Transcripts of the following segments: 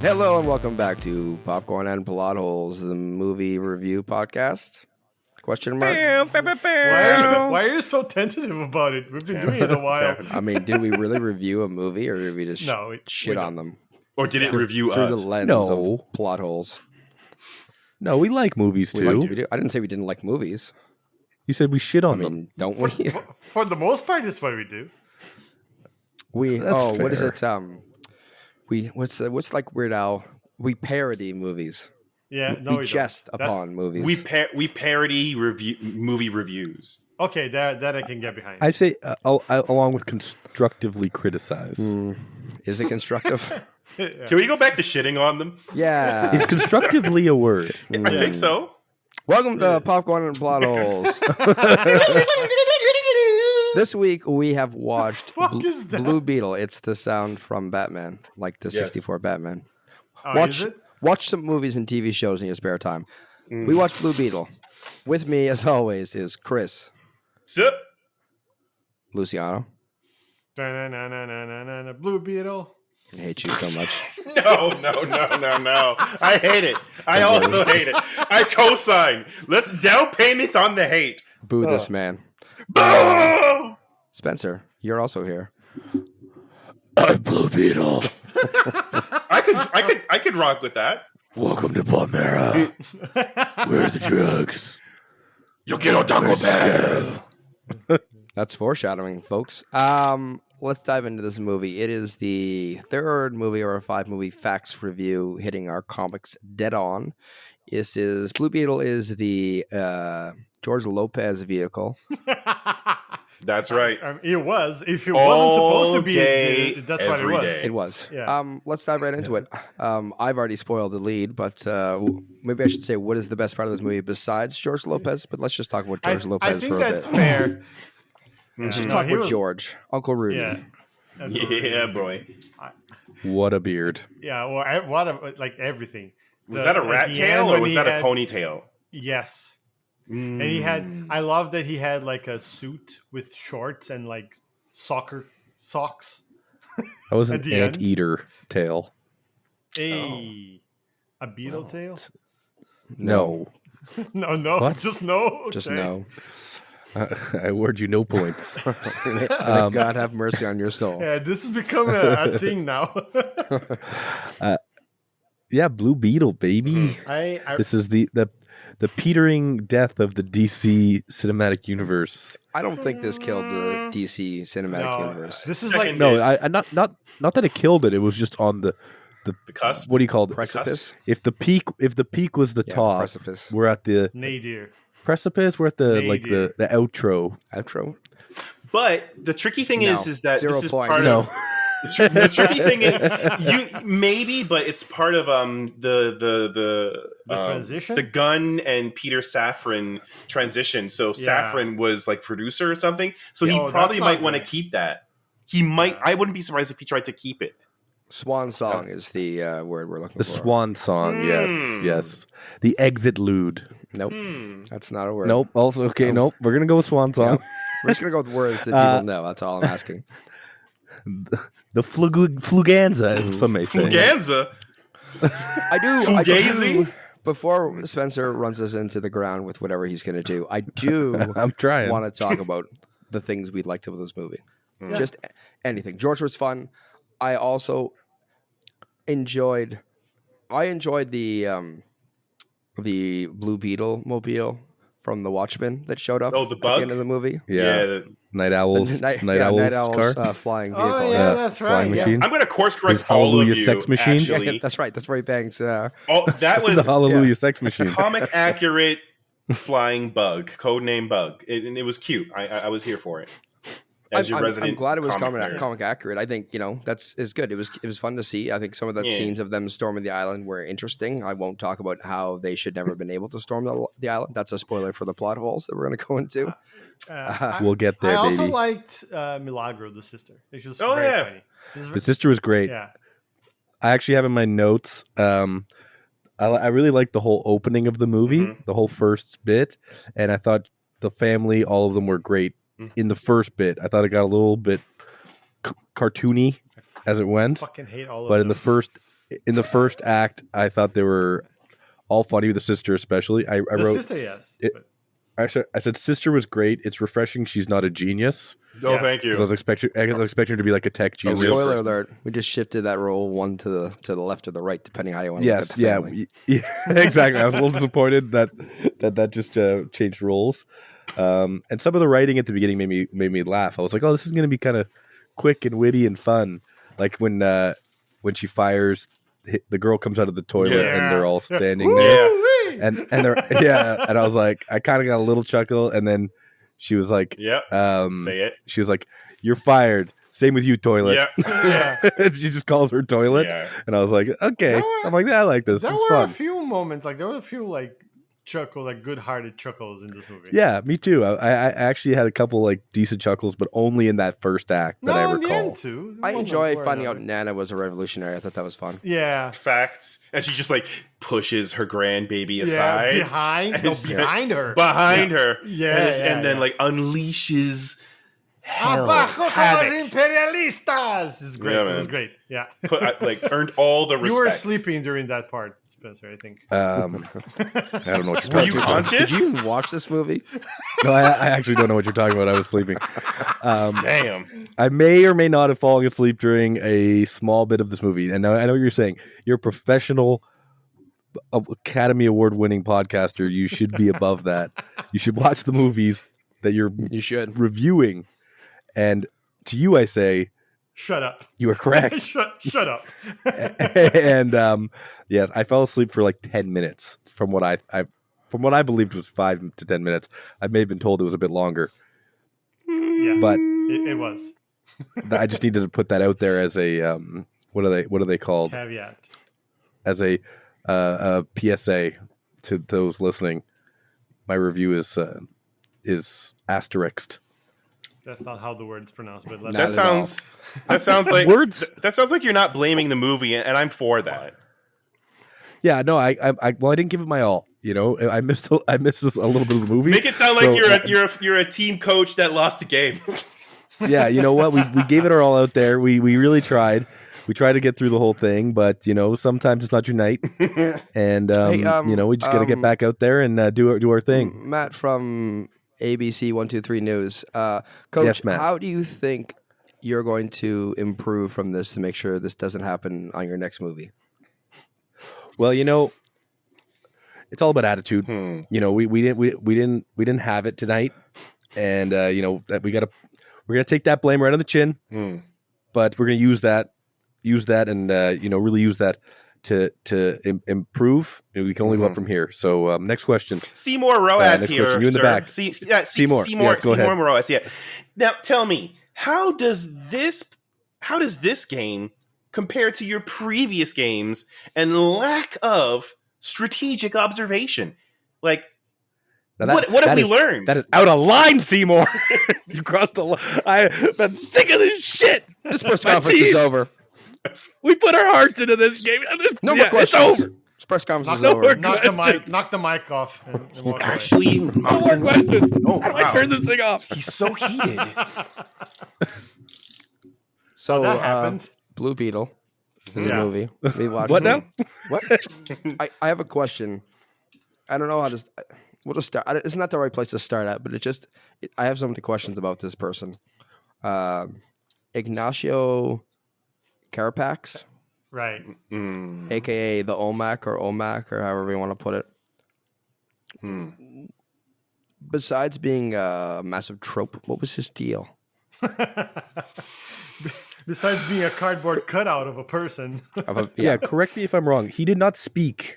Hello and welcome back to Popcorn and Plot Holes, the movie review podcast. Question mark? Why are you so tentative about it? We've been doing it a while. I mean, did we really review a movie or did we just shit we on them? Or did it review Through us? the lens of plot holes. No, we like movies too. I didn't say we didn't like movies. You said we shit on them. Don't we? For the most part, that's what we do. That's what is fair. it? What's like Weird Al? We parody movies. Yeah, We jest upon movies. We parody movie reviews. Okay, that I can get behind. I say along with constructively criticize. Is it constructive? Can we go back to shitting on them? Yeah. Is constructively a word? I think so. Welcome to Popcorn and Plot Holes. This week we have watched is that? Blue Beetle. It's the sound from Batman, like the 64 Batman. Is it? Watch some movies and TV shows in your spare time. We watched Blue Beetle. With me, as always, is Chris, Sip. Luciano. Blue Beetle. I hate you so much. No. I hate it. I also hate it. I co-sign. Let's down payment on the hate. Boo this man. Boom! Spencer, you're also here. I'm Blue Beetle. I could rock with that. Welcome to Palmera. Where are the drugs? You'll get on Taco Bell. That's foreshadowing, folks. Let's dive into this movie. It is the third movie or a 5-movie facts review hitting our comics dead on. Blue Beetle is the George Lopez vehicle. That's right. It was. If it wasn't supposed to be, day, that's what it every was. day. It was. Yeah. Let's dive right into it. I've already spoiled the lead, but maybe I should say what is the best part of this movie besides George Lopez? But let's just talk about George Lopez I think for a that's bit. fair. Let's talk about George, Uncle Rudy. Yeah. Yeah, boy. What a beard. Yeah. Well, like everything. Was that a rat tail or was that a ponytail? Yes. And he had. I love that he had like a suit with shorts and like soccer socks. That was At an the end? anteater tail. A beetle tail? No. No. What? Just no. Just okay. no. I award you no points. May God have mercy on your soul. Yeah, this has become a thing now. Yeah, Blue Beetle, baby. This is the petering death of the DC cinematic universe. I don't think this killed the DC cinematic universe. This is Second like No, I not that it killed it. It was just on the cusp? What do you call it? Precipice? If the peak was the top, precipice. we're at the nadir. precipice. We're at the Nadir. the outro. Outro. But the tricky thing is that 0 this is points. part No, of the tricky thing is you maybe, but it's part of the transition? the Gunn and Peter Safran transition. So Safran was like producer or something. So he probably might want to keep that. He might. I wouldn't be surprised if he tried to keep it. Swan song is the word we're looking the for. swan song. Yes. The exit lude. Nope. That's not a word. Nope. Also okay. Nope. We're gonna go with swan song. We're just going to go with words that people know. That's all I'm asking. The fluganza, as some may say. Fuganza. I do. Fugazi? Before Spencer runs us into the ground with whatever he's going to do, I do I'm trying. want to talk about the things we liked about this movie. Just anything. George was fun. I also enjoyed the Blue Beetle mobile from the Watchmen that showed up Oh, the at bug? the end of the movie. Yeah. Night Owl's Night Owl's Owl's car. flying vehicle. Oh yeah, that's Flying right. machine. I'm going to course correct His all of Hallelujah you. sex machine? Actually, That's right. That's where he bangs. that The was Hallelujah sex machine. comic accurate flying bug, codename bug, and it was cute. I was here for it. As your resident, I'm glad it was comic nerd. comic accurate. I think is good. It was fun to see. I think some of the scenes of them storming the island were interesting. I won't talk about how they should never have been able to storm the island. That's a spoiler for the plot holes that we're going to go into. We'll get there, I also baby. liked Milagro, the sister. It's just Oh, very yeah. funny. The sister was great. Yeah. I actually have in my notes. I really liked the whole opening of the movie, the whole first bit, and I thought the family, all of them were great. In the first bit, I thought it got a little bit cartoony as it went, Fucking hate all of but them. in the first in the first act, I thought they were all funny, with the sister especially. I wrote sister, yes. I said sister was great. It's refreshing. She's not a genius. Oh, thank you. I was expecting her to be like a tech genius. Spoiler alert: we just shifted that role one to the left or the right, depending how you want to look at the family. Yeah, exactly. I was a little disappointed that just changed roles. And some of the writing at the beginning made me laugh. I was like, oh, this is going to be kind of quick and witty and fun. Like when she fires, the girl comes out of the toilet and they're all standing there. And they're and I was like, I kind of got a little chuckle, and then she was like, say it. She was like, "You're fired. Same with you, toilet." Yeah. She just calls her toilet, and I was like, "Okay." I'm like, I like this. There It's were fun. a few moments, there were a few good-hearted chuckles in this movie. Yeah, me too. I actually had a couple decent chuckles, but only in that first act that I in the recall. end too. I enjoy finding out Nana was a revolutionary. I thought that was fun. Yeah. Facts. And she just pushes her grandbaby aside. Behind her. Behind her. Yeah. And then unleashes hell. Abajo los imperialistas! It's great. Yeah, it was man. great. Yeah. Earned all the respect. You were sleeping during that part, Spencer, I think. I don't know what you're Were talking you about. conscious? Did you even watch this movie? No, I actually don't know what you're talking about. I was sleeping. Damn. I may or may not have fallen asleep during a small bit of this movie. And I know what you're saying. You're a professional Academy Award winning podcaster. You should be above that. You should watch the movies that You should. reviewing. And to you, I say, Shut up. you are correct. Shut up. And yes, I fell asleep for 10 minutes from what I believed was 5 to 10 minutes. I may have been told it was a bit longer, Yeah. but It was. I just needed to put that out there as a what are they called? Caveat. As a PSA to those listening. My review is asterisked. That's not how the word's pronounced, but let's That sounds like Words. That sounds like you're not blaming the movie, and I'm for that. Yeah, no, I didn't give it my all. I missed this a little bit of the movie. Make it sound like you're a team coach that lost a game. Yeah, you know what? We gave it our all out there. We really tried. We tried to get through the whole thing, but sometimes it's not your night, and we just got to get back out there and do our thing. Matt from ABC 123 News. Coach, Yes, Matt. how do you think you're going to improve from this to make sure this doesn't happen on your next movie? Well, it's all about attitude. We didn't have it tonight, and that we're gonna take that blame right on the chin. But we're gonna use that and really use that to improve. We can only go up from here. So next question. Seymour Roas next here, question. You in the sir. back. Seymour. Yes, go ahead. Seymour Roas. Yeah. Now tell me, how does this game compare to your previous games and lack of strategic observation? Now what have we learned? That is out of line, Seymour. You crossed the line. I've been sick of this shit. This press conference is over. We put our hearts into this game. No more questions. It's over. This press conference is No more over. Knock the mic off. And walk away. Actually, No more questions. Oh, How do I turn this thing off? He's so heated. So that happened. Blue Beetle is Yeah. a movie. We watched What it. now? What? I have a question. I don't know how to. We'll just start. It's not the right place to start at, but I have some questions about this person. Ignacio Carapax, Right. aka the Omac or however you want to put it. Besides being a massive trope, what was his deal? Besides being a cardboard cutout of a person. Yeah, correct me if I'm wrong. He did not speak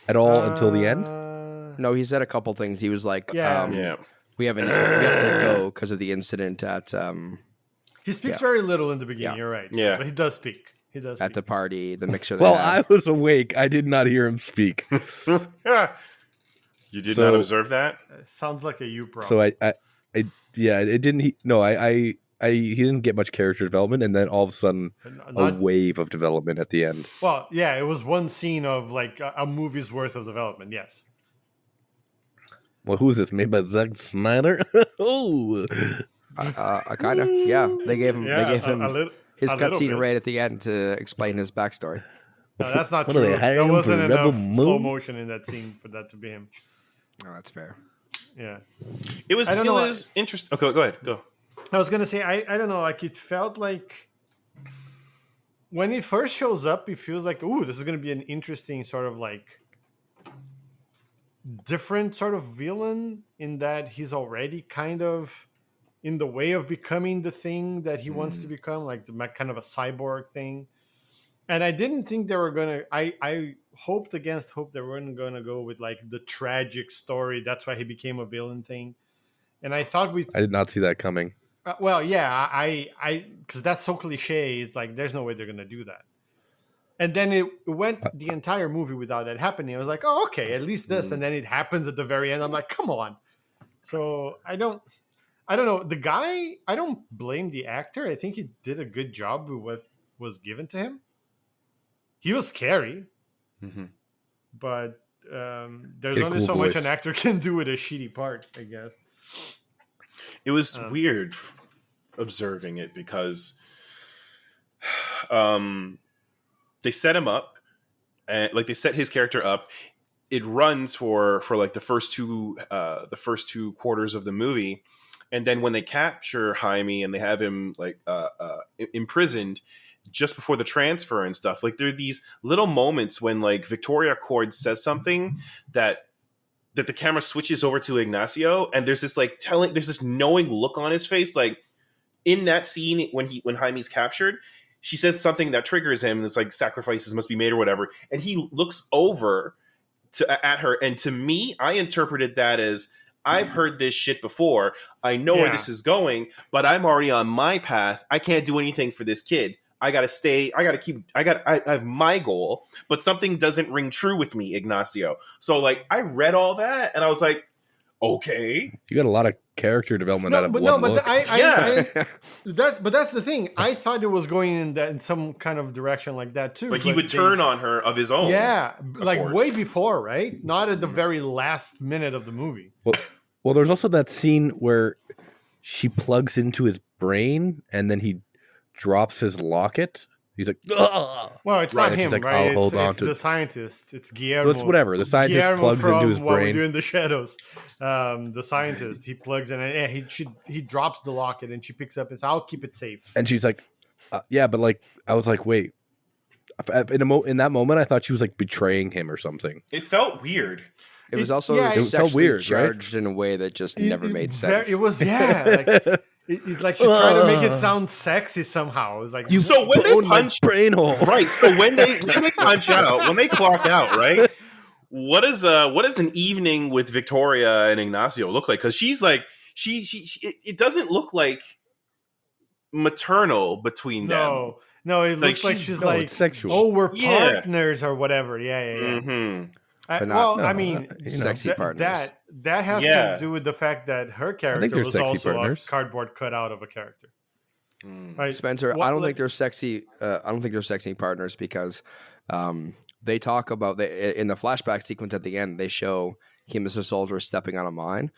at all until the end. No, he said a couple things. He was like, Yeah. we have to go because of the incident at He speaks very little in the beginning. Yeah. You're right. Yeah. But he does speak. at the party, the mixer. They Well, had. I was awake. I did not hear him speak. You did not observe that? Sounds like a you problem. So it didn't. He didn't get much character development, and then all of a sudden, a wave of development at the end. Well, yeah, it was one scene of a movie's worth of development. Yes. Well, who is this? Made by Zack Snyder? Oh, kind of. Yeah, they gave him. Yeah, They gave him. his A little cutscene bit. right at the end to explain his backstory. No, that's not What are true. they, hiring There him wasn't for Rebel enough slow Moon? motion in that scene for that to be him. Oh, that's fair. Yeah. It was I don't know. interesting. Okay, go ahead. Go. I was gonna say I don't know, like it felt like when it first shows up, it feels like, ooh, this is gonna be an interesting sort of like different sort of villain in that he's already kind of in the way of becoming the thing that he wants to become, like the kind of a cyborg thing. And I didn't think they were gonna. I hoped against hope they weren't gonna go with like the tragic story. That's why he became a villain thing. And I thought we. I did not see that coming. Well, yeah, I, because that's so cliche. It's like there's no way they're gonna do that. And then it went the entire movie without that happening. I was like, oh, okay, at least this. And then it happens at the very end. I'm like, come on. So I don't know. The guy, I don't blame the actor. I think he did a good job with what was given to him. He was scary, but there's He had a only cool so much voice. an actor can do with a shitty part, I guess. It was weird observing it because they set him up, and like they set his character up. It runs for like the first two quarters of the movie, and then when they capture Jaime and they have him like imprisoned just before the transfer and stuff, like there are these little moments when like Victoria Cord says something that the camera switches over to Ignacio, and there's this like there's this knowing look on his face, like in that scene when Jaime's captured, she says something that triggers him, and it's like sacrifices must be made or whatever, and he looks over at her, and to me, I interpreted that as I've heard this shit before. I know where this is going, but I'm already on my path. I can't do anything for this kid. I gotta stay. I have my goal, but something doesn't ring true with me, Ignacio. So like, I read all that, and I was like, okay. You got a lot of character development out of one look. But that's the thing. I thought it was going in some kind of direction like that too. But he would turn on her of his own. Yeah, like way before, right? Not at the very last minute of the movie. Well, there's also that scene where she plugs into his brain, and then he drops his locket. He's like, ugh! Well, it's not him, she's like, right? I'll hold on it's to the it. scientist. It's Guillermo. It's whatever. The scientist Guillermo plugs from into his What We brain. Do in the Shadows. The scientist, he plugs in, and he drops the locket, and she picks up. And says, "I'll keep it safe." And she's like, yeah, but like, I was like, wait. In that moment, I thought she was like betraying him or something. It felt weird. It was also yeah, it sexually felt weird, charged in a way that just never made sense. It was like it's like she tried to make it sound sexy somehow. It was like So when they punch brain hole, right? So when they punch out, when they clock out, right? What does an evening with Victoria and Ignacio look like? Because she's like it doesn't look like maternal between them. No, it looks like she's like it's sexual. Oh, we're partners or whatever. Yeah. Mm-hmm. I mean, sexy partners. That has to do with the fact that her character they're was sexy also partners. a cardboard cutout of a character. Right? Spencer, I don't think they're sexy. I don't think they're sexy partners because they talk about in the flashback sequence at the end. They show him as a soldier stepping on a mine,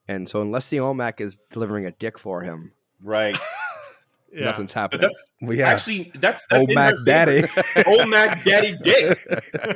and so unless the Olmec is delivering a dick for him, Right. nothing's But happening. actually that's Old in Mac her Daddy. favor. Old Mac Daddy Dick.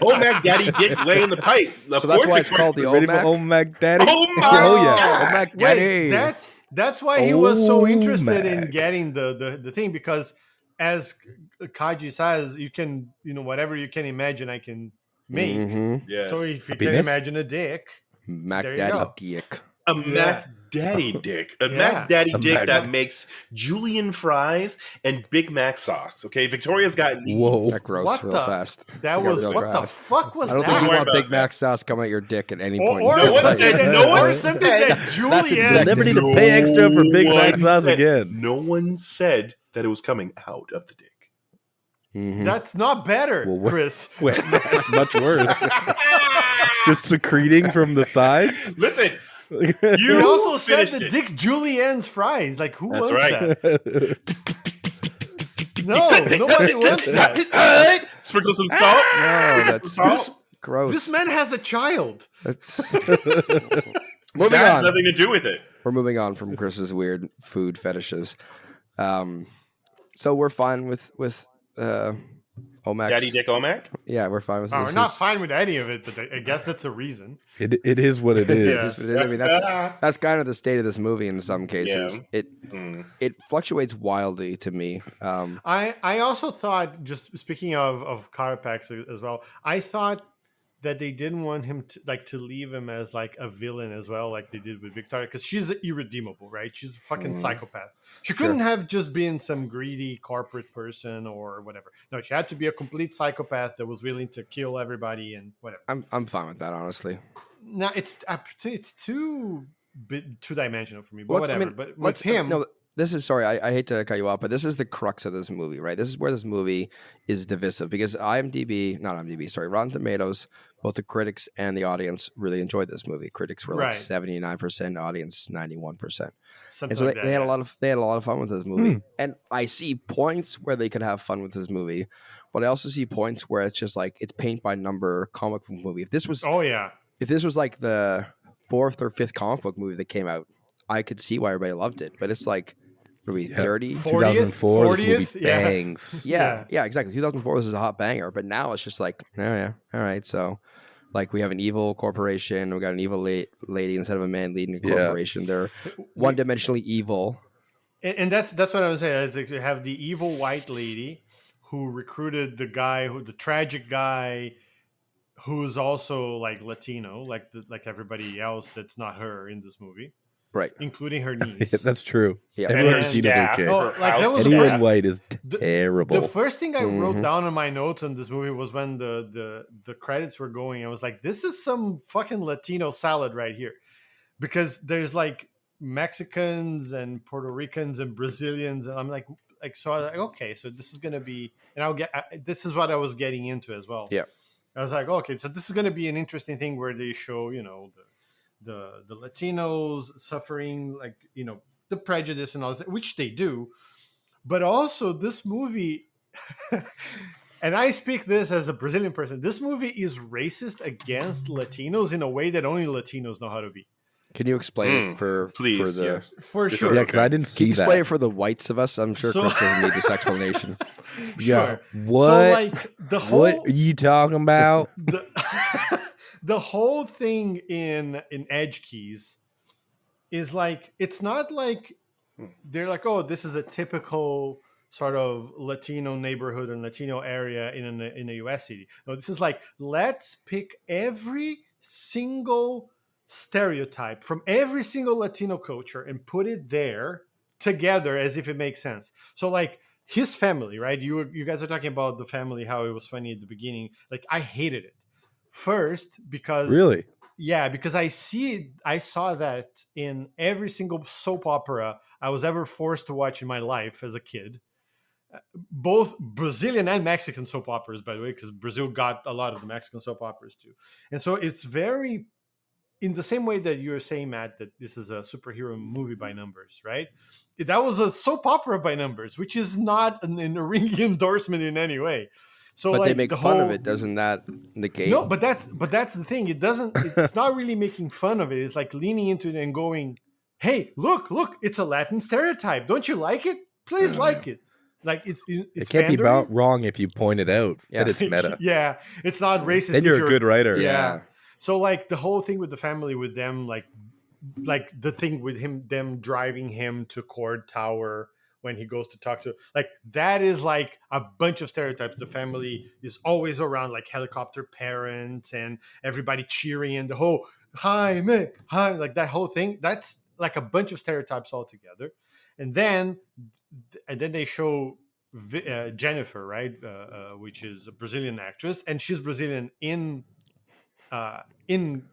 Old Mac Daddy Dick lay in the pipe. Of So that's course why it's called the Ready for Olmec. Old Mac Daddy? Oh my Oh yeah. God. Olmec Wait, Daddy. that's why he was so interested in Mac. getting the thing, because as Kaji says, you can, whatever you can imagine, I can make. Mm-hmm. Yes. So if you can Happiness? imagine a dick, Mac There you Daddy go. dick. A Mac Daddy Dick. A Yeah. Mac Daddy Dick Mac- that makes julienne fries and Big Mac sauce. Okay, Victoria's got needs. Whoa. That gross What real the- fast. that Got was real what the fast. fuck was I don't that? think you Don't worry want about Big Mac sauce coming at your dick at any point. Or No one something said- that, no one or said something that Julianne. infected. Never need to pay extra for Big Mac one sauce said- again. No one said that it was coming out of the dick. Mhm. That's not better, Well, what- Chris. Wait, that's much worse. Just secreting from the sides. Listen, He you also said finished the it. Dick Julianne's fries. Like, who That's wants right. that? No, nobody wants that. Sprinkle some salt. No, Sprinkle some that's salt. gross. This man has a child. Moving That has on. nothing to do with it. We're moving on from Chris's weird food fetishes. So we're fine with Omax. Daddy Dick Omac. Yeah, we're fine with Oh, this. we're not fine with any of it, but I guess that's a reason. It is what it is. Yeah. It is. I mean, that's kind of the state of this movie in some cases. Yeah. It fluctuates wildly to me. I also thought, just speaking of Carapax as well, I thought that they didn't want him to leave him as like a villain as well, like they did with Victoria, because she's irredeemable, right? She's a fucking psychopath. She couldn't have just been some greedy corporate person or whatever. No, she had to be a complete psychopath that was willing to kill everybody and whatever. I'm fine with that, honestly. Now it's too two-dimensional for me, but Let's- whatever. I mean, but with let's- him, no, this is sorry. I hate to cut you off, but this is the crux of this movie, right? This is where this movie is divisive because Rotten Tomatoes, both the critics and the audience really enjoyed this movie. Critics were like Right. 79%, audience 91%. something And so like they that, had a yeah. lot of fun with this movie. And I see points where they could have fun with this movie, but I also see points where it's just like it's paint by number comic book movie. If this was Oh yeah. like the fourth or fifth comic book movie that came out, I could see why everybody loved it. But it's like, what are we, 30? 2004, this movie 40th? Yeah. bangs. Yeah, exactly. 2004 this is a hot banger, but now it's just like, oh yeah, all right. So, like, we have an evil corporation. We got an evil lady instead of a man leading a corporation. They're one-dimensionally evil. And that's what I was saying. Is like you have the evil white lady who recruited the tragic guy, who's also like Latino, like everybody else that's not her in this movie, Right. including her niece. That's true. Yeah. Everyone And- Latino's Yeah. okay. Oh, like that was Anyone first- white is the- terrible. The first thing I wrote down on my notes on this movie was when the credits were going. I was like, "This is some fucking Latino salad right here," because there's like Mexicans and Puerto Ricans and Brazilians, and I'm like so I was like, okay, so this is gonna be, and this is what I was getting into as well. Yeah. I was like, okay, so this is gonna be an interesting thing where they show, the Latinos suffering, like, the prejudice and all this, which they do. But also this movie, and I speak this as a Brazilian person, this movie is racist against Latinos in a way that only Latinos know how to be. Can you explain it for Please, the? yes. For This sure. is yeah, because I didn't Can see you explain it that. for the whites of us? I'm sure So- Chris doesn't need this explanation. Yeah. Sure. What? So like the whole What are you talking about? the whole thing in Edge Keys is like, it's not like they're like, oh, this is a typical sort of Latino neighborhood and Latino area in a US city. No, this is like, let's pick every single stereotype from every single Latino culture and put it there together as if it makes sense. So like his family, right? You guys are talking about the family, how it was funny at the beginning. Like, I hated it first because Really? yeah, because I saw that in every single soap opera I was ever forced to watch in my life as a kid. Both Brazilian and Mexican soap operas, by the way, because Brazil got a lot of the Mexican soap operas too. And so it's very, in the same way that you're saying, Matt, that this is a superhero movie by numbers, right? That was a soap opera by numbers, which is not a ringing endorsement in any way. So, But like, they make fun of it. Doesn't that negate? No, but that's the thing. It's not really making fun of it. It's like leaning into it and going, "Hey, look! It's a Latin stereotype. Don't you like it? Please like it." Like it's It can't be pandering. wrong if you point it out Yeah. that it's meta. Yeah, it's not racist. Then if you're a good writer. Yeah. So like the whole thing with the family, with them, like the thing with them driving him to Cord Tower when he goes to talk to, like, that is like a bunch of stereotypes. The family is always around, like helicopter parents and everybody cheering and the whole hi, like that whole thing. That's like a bunch of stereotypes all together. And then they show Jennifer, right, which is a Brazilian actress, and she's Brazilian in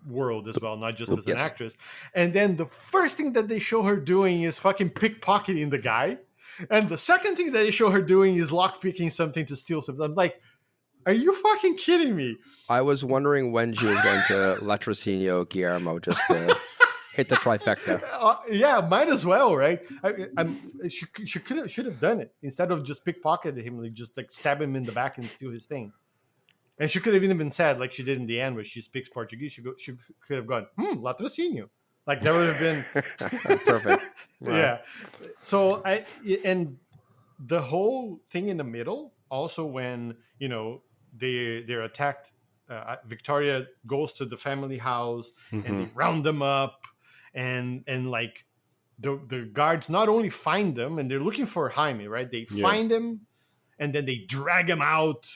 world as well, not just as an Yes. actress. And then the first thing that they show her doing is fucking pickpocketing the guy, and the second thing that they show her doing is lockpicking something to steal something. I'm like, are you fucking kidding me? I was wondering when she was going to Latrocinio Guillermo just to hit the trifecta. Yeah, might as well, right? She should have done it instead of just pickpocketing him, like just like stab him in the back and steal his thing. And she could have even been sad, like she did in the end, where she speaks Portuguese. She could have gone, Latrocinio. Like that would have been Perfect. yeah. So the whole thing in the middle, also when they're attacked, Victoria goes to the family house and they round them up, and like the guards not only find them and they're looking for Jaime, right? They find him and then they drag him out.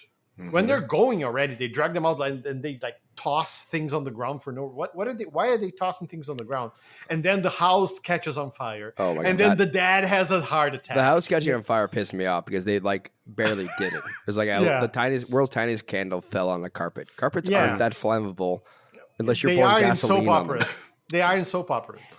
When they're going already, they drag them out and they like toss things on the ground for no what are they why are they tossing things on the ground? And then the house catches on fire. Oh my God, and then the dad has a heart attack. The house catching on fire pissed me off because they like barely did it. There's like the world's tiniest candle fell on the carpet. Carpets aren't that flammable unless you're pouring gasoline on them. They are in soap operas.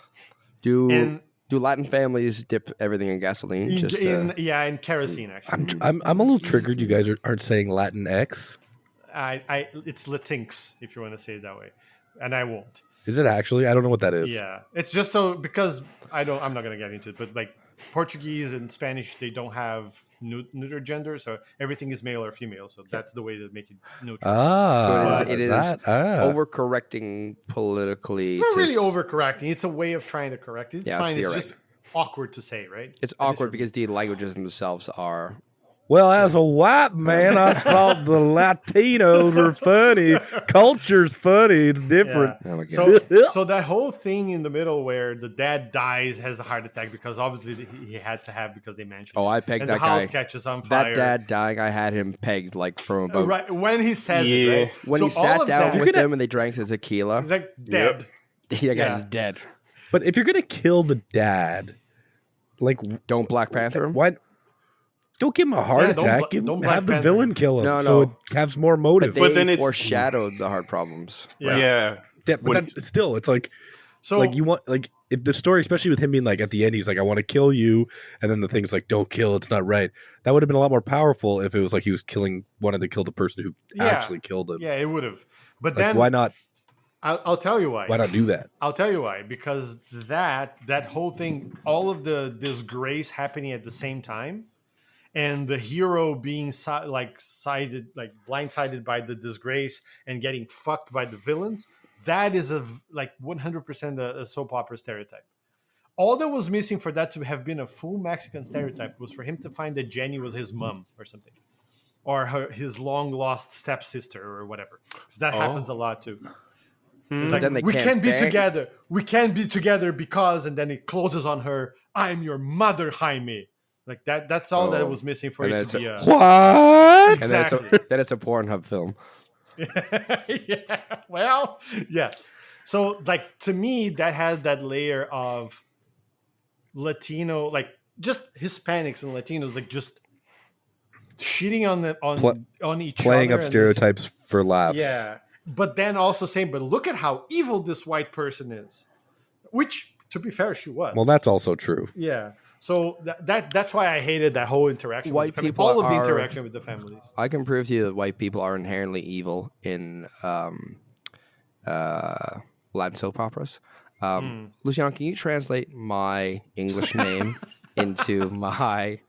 Do Latin families dip everything in gasoline? In kerosene. Actually, I'm a little triggered. You guys aren't saying Latinx. It's Latinx if you want to say it that way, and I won't. Is it actually? I don't know what that is. Yeah, it's just so because I'm not gonna get into it, but like Portuguese and Spanish, they don't have neuter gender, so everything is male or female. So that's the way to make it neutral. So it is overcorrecting politically. It's not really overcorrecting. It's a way of trying to correct it. It's fine. It's just awkward to say, right? It's awkward because the languages themselves are. Well, as a white man, I thought the Latinos were funny. Culture's funny. It's different. Yeah. Oh my God. So that whole thing in the middle where the dad dies, has a heart attack because obviously he had to have because they mentioned. Oh, I pegged and that the guy. House catches on fire. That dad dying, I had him pegged like from about. Right when he says it, right? When he sat down with them and they drank the tequila, he's like dead. That guy's dead. But if you're gonna kill the dad, like don't Black Panther him. Why? Don't give him a heart attack. Have the villain kill him. So it has more motive. But then it foreshadowed the heart problems. Yeah. But still, it's like you want if the story, especially with him being like at the end, he's like, I want to kill you, and then the thing's like, don't kill, it's not right. That would have been a lot more powerful if it was like he was wanted to kill the person who actually killed him. Yeah, it would have. But then why not? I'll tell you why. Why not do that? I'll tell you why. Because that whole thing, all of the disgrace happening at the same time, and the hero being blindsided by the disgrace and getting fucked by the villains, that is 100% a soap opera stereotype. All that was missing for that to have been a full Mexican stereotype was for him to find that Jenny was his mom or something, or his long lost stepsister or whatever. Because that happens a lot too. It's like, we can't be together. We can't be together because, and then it closes on her. I'm your mother, Jaime. Like that. That's all that was missing for it to be a what? Exactly. And then it's a Pornhub film. Yeah. Well, yes. So, like, to me, that has that layer of Latino, like just Hispanics and Latinos, like just shitting on each other, playing up stereotypes for laughs. Yeah. But then also saying, but look at how evil this white person is, which, to be fair, she was. Well, that's also true. Yeah. So that's why I hated that whole interaction. White with people all of the interaction with the families. I can prove to you that white people are inherently evil in Latin soap operas. Luciano, can you translate my English name into my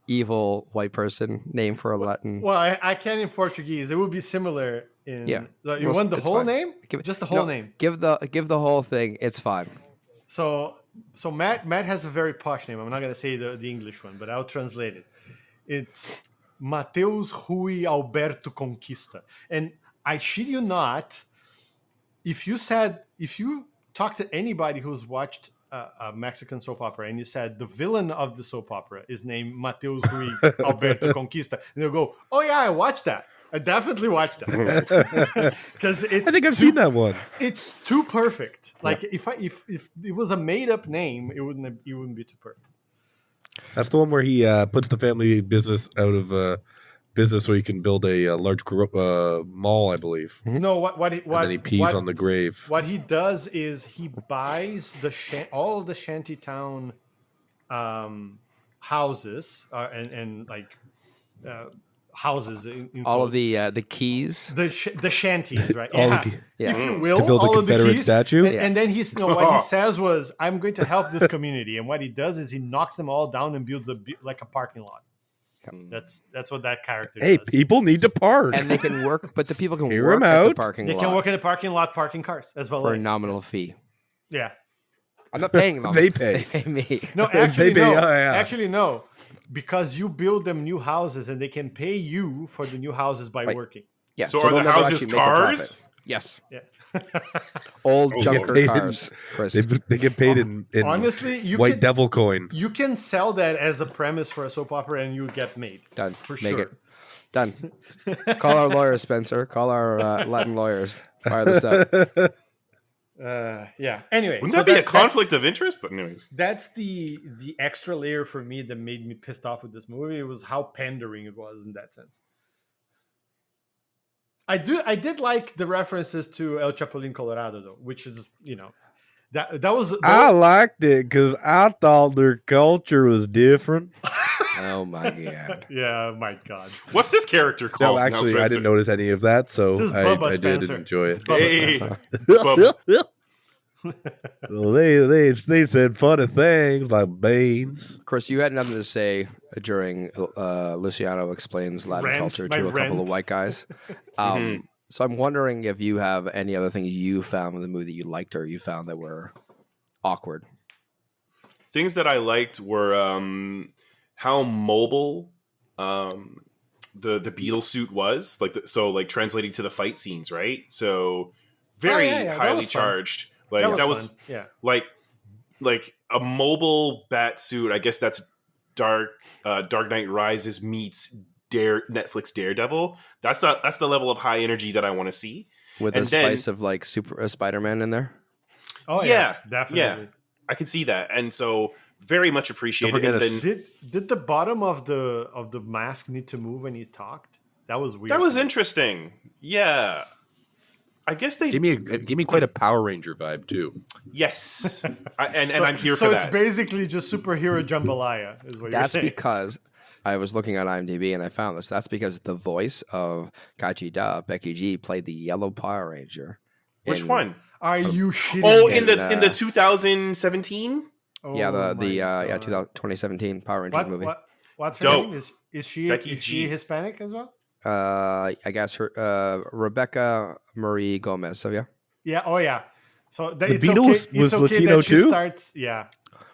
evil white person name for a Latin? Well, I can in Portuguese. It would be similar. You well, want the whole fine. name? Just the whole name. Give the whole thing. It's fine. So Matt has a very posh name. I'm not going to say the English one, but I'll translate it. It's Mateus Rui Alberto Conquista. And I shit you not, if you talk to anybody who's watched a Mexican soap opera and you said the villain of the soap opera is named Mateus Rui Alberto Conquista, and they'll go, oh yeah, I watched that. I definitely watched that because I think I've seen that one. It's too perfect. Like if it was a made up name, it wouldn't be too perfect. That's the one where he puts the family business out of business so he can build a large mall, I believe. No, what and then he pees on the grave. What he does is he buys all of the shantytown houses and houses, in all of the keys, the shanties, right? If you will, to build all a of the Confederate keys, statue. And then what he says was, "I'm going to help this community," and what he does is he knocks them all down and builds a parking lot. That's what that character does. Hey, people need to park, and they can work, but the people can Hear work him at the out. parking They lot. can work in the parking lot, parking cars as well for a nominal fee. Yeah. I'm not paying them. They pay. They pay me. No, actually, They no. pay- oh, yeah. Actually, no. Because you build them new houses and they can pay you for the new houses by Right. working. Yeah. So are they'll the never houses actually make a profit. cars? Yes. Yeah. Old Oh, junker paid in- cars, Chris. They get paid in Honestly, you white can, devil coin. you can sell that as a premise for a soap opera and you get made. Done. For Make sure. it. Done. Call our lawyers, Spencer. Call our Latin lawyers. Fire this up. Yeah. Anyway, Wouldn't so that be a that's- conflict of interest? But anyways, That's the extra layer for me that made me pissed off with this movie. It was how pandering it was in that sense. I did like the references to El Chapulín Colorado though, which is that was I liked it because I thought their culture was different. Oh my god. yeah, my God. what's this character called? No, now, actually, I Spencer? didn't notice any of that, so This is I Bubba did Spencer. enjoy It's it. Bubba Hey, Spencer. Bubba. Well, they said funny things like beans. Chris, you had nothing to say during Luciano explains Latin Rent, culture my to a couple rent. of white guys. So I'm wondering if you have any other things you found in the movie that you liked or you found that were awkward. Things that I liked were how mobile the Beetle suit was, like translating to the fight scenes, right? So very yeah, that highly was fun. charged. Like That that was was fun. Yeah. like a mobile bat suit. I guess that's Dark Knight Rises meets Netflix Daredevil. That's the level of high energy that I want to see. With And a then- spice of like super Spider-Man in there. Oh Yeah, yeah, definitely. yeah. I could see that, and so very much appreciated. Don't forget And a then, Did the bottom of the mask need to move when he talked? That was weird. that was interesting. Yeah, I guess they Give me quite a Power Ranger vibe too. yes, and I'm here so for it's that. basically just superhero jambalaya, is what That's you're saying. because I was looking on IMDb and I found this. That's because the voice of Kachida, Becky G, played the Yellow Power Ranger. Which in- one? Are you shitting? Oh, me? in the 2017. Yeah, Oh my 2017 Power Rangers movie. What's her Dope. name? Is she Becky is she G. Hispanic as well? I guess her Rebecca Marie Gomez. So yeah, Yeah. Oh yeah. So The it's Beetle okay. was It's okay Latino that she too? starts. Yeah.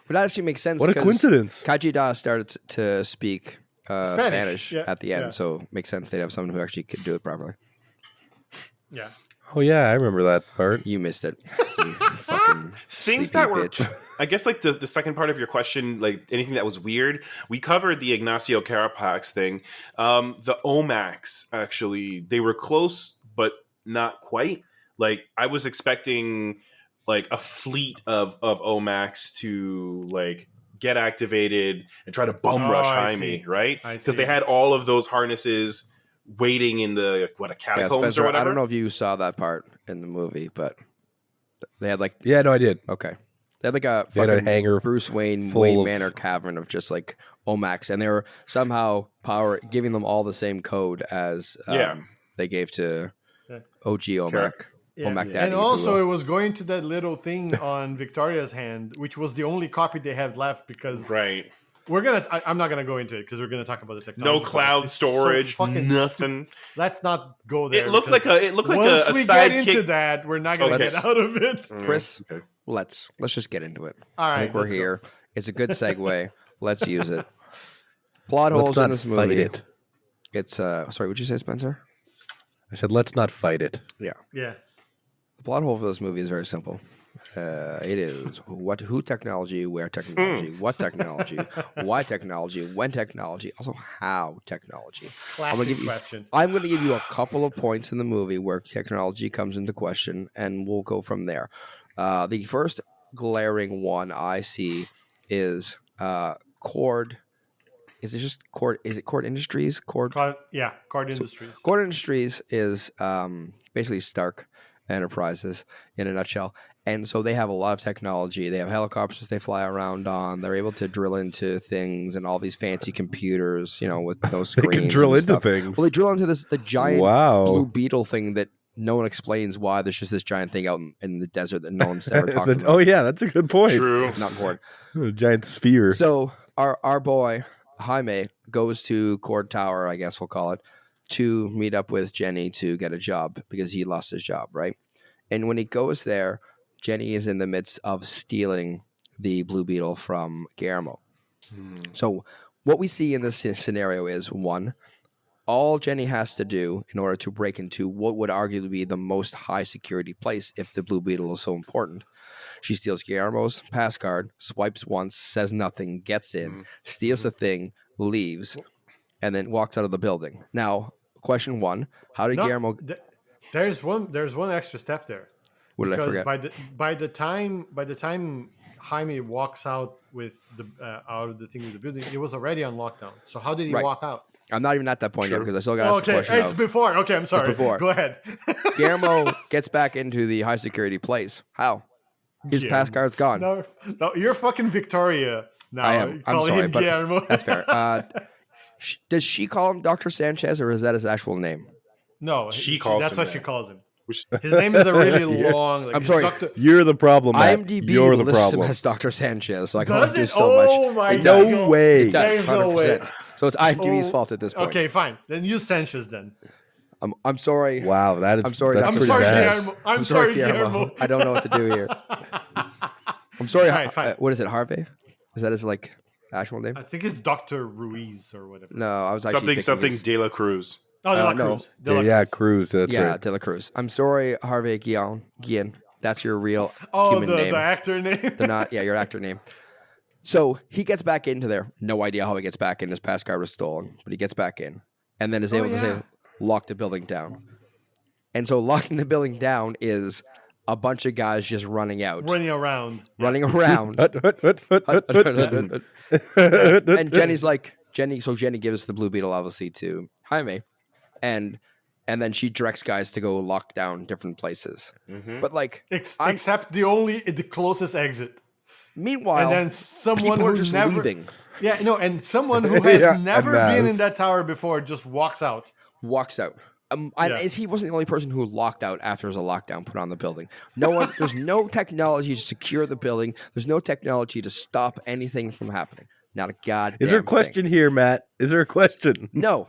but that actually makes sense. What a 'cause coincidence! Kachida started to speak Spanish yeah, at the end, yeah. so it makes sense they'd have someone who actually could do it properly. Yeah. Oh yeah, I remember that part. You missed it. You fucking Things sleepy that were, bitch. I guess, like the second part of your question, like anything that was weird. We covered the Ignacio Carapax thing. The Omax, actually, they were close, but not quite. Like I was expecting, like a fleet of Omax to like get activated and try to bum Oh, rush I Jaime, see. right? I Because see. they had all of those harnesses waiting in the Yeah, catacombs Spencer, or whatever. I don't know if you saw that part in the movie, but they had like Yeah, no, I did. okay, they had like a They had a fucking hangar Bruce Wayne full Wayne of- Manor cavern of just like Omax, and they were somehow giving them all the same code as Yeah. they gave to Yeah. OG Omac. Yeah. Omac Daddy, And if you also, will. it was going to that little thing on Victoria's hand, which was the only copy they had left because Right. we're gonna. I'm not gonna go into it because we're gonna talk about the technology. No cloud It's so storage, fucking nothing. Let's not go there. It looked like because a once a we sidekick. get into that, we're not gonna Okay. get out of it. Chris, Okay. let's just get into it. All I right, think we're let's go. here. It's a good segue. Let's use it. Plot Let's holes in not this fight movie. it. It's sorry, what'd you say, Spencer? I said, let's not fight it. Yeah. Yeah. The plot hole for this movie is very simple. It is who technology, where technology, what technology, why technology, when technology, also how technology. Classic question. I'm going to give you a couple of points in the movie where technology comes into question, and we'll go from there. The first glaring one I see is Cord. Is it just Cord? Is it Cord Industries? Cord Card Industries. Cord Industries is basically Stark Enterprises in a nutshell. And so they have a lot of technology. They have helicopters they fly around on. They're able to drill into things and all these fancy computers, with no screens. They can drill and into stuff. things. Well, they drill into the giant Wow. blue beetle thing that no one explains why there's just this giant thing out in the desert that no one's ever talked about. Oh yeah, that's a good point. True. Not Cord. A giant sphere. So our boy Jaime goes to Cord Tower, I guess we'll call it, to meet up with Jenny to get a job because he lost his job, right? And when he goes there, Jenny is in the midst of stealing the Blue Beetle from Guillermo. So what we see in this scenario is, one, all Jenny has to do in order to break into what would arguably be the most high security place if the Blue Beetle is so important. She steals Guillermo's pass card, swipes once, says nothing, gets in, steals the thing, leaves, and then walks out of the building. Now, question one: how did Guillermo? There's one extra step there. What did I forget? By the time Jaime walks out with the out of the thing with the building, it was already on lockdown. So how did he walk out? I'm not even at that point yet because I still got to ask the question. It's before. Okay, I'm sorry. Before. Go ahead. Guillermo gets back into the high security place. How? His pass card's gone. No, you're fucking Victoria now. I am. I'm sorry, but Guillermo. that's fair. Does she call him Dr. Sanchez, or is that his actual name? No, She calls that's him what that. she calls him. Which, His name is a really long. Like, I'm sorry. You're the problem, Matt. IMDb You're the lists him problem. as Dr. Sanchez, so I can Does only do it? so much. Oh my It God. does. No way. It does, There's no way. 100%. So it's IMDb's fault at this point. Okay, fine. Then use Sanchez then. I'm sorry. Wow, that is. I'm sorry, that's Dr. I'm pretty sorry, bad. Guillermo. I'm sorry, Guillermo. I don't know what to do here. I'm sorry. Fine, fine. What is it, Harvey? Is that his actual name? I think it's Dr. Ruiz or whatever. No, I was actually something his- De La Cruz. Oh, De La no. Cruz. De La Yeah, Cruz. Cruz. That's Yeah, right. De La Cruz. I'm sorry, Harvey Guillen. That's your real Oh, human name. the actor name. Your actor name. So he gets back into there. No idea how he gets back in. His pass card was stolen, but he gets back in and then is able to say, lock the building down. And so locking the building down is a bunch of guys just running out. Running around. Running around. And Jenny's like, so Jenny gives the Blue Beetle obviously to Jaime. And then she directs guys to go lock down different places. But like, Except the closest exit. meanwhile, And then someone people are who just never. leaving. Yeah, no, and someone who has Yeah, never and been Maz. in that tower before just walks out. Walks out. Yeah. He wasn't the only person who locked out after there was a lockdown put on the building. No one. There's no technology to secure the building. There's no technology to stop anything from happening. Not a goddamn Is there a question here, Matt? Is there a question? No.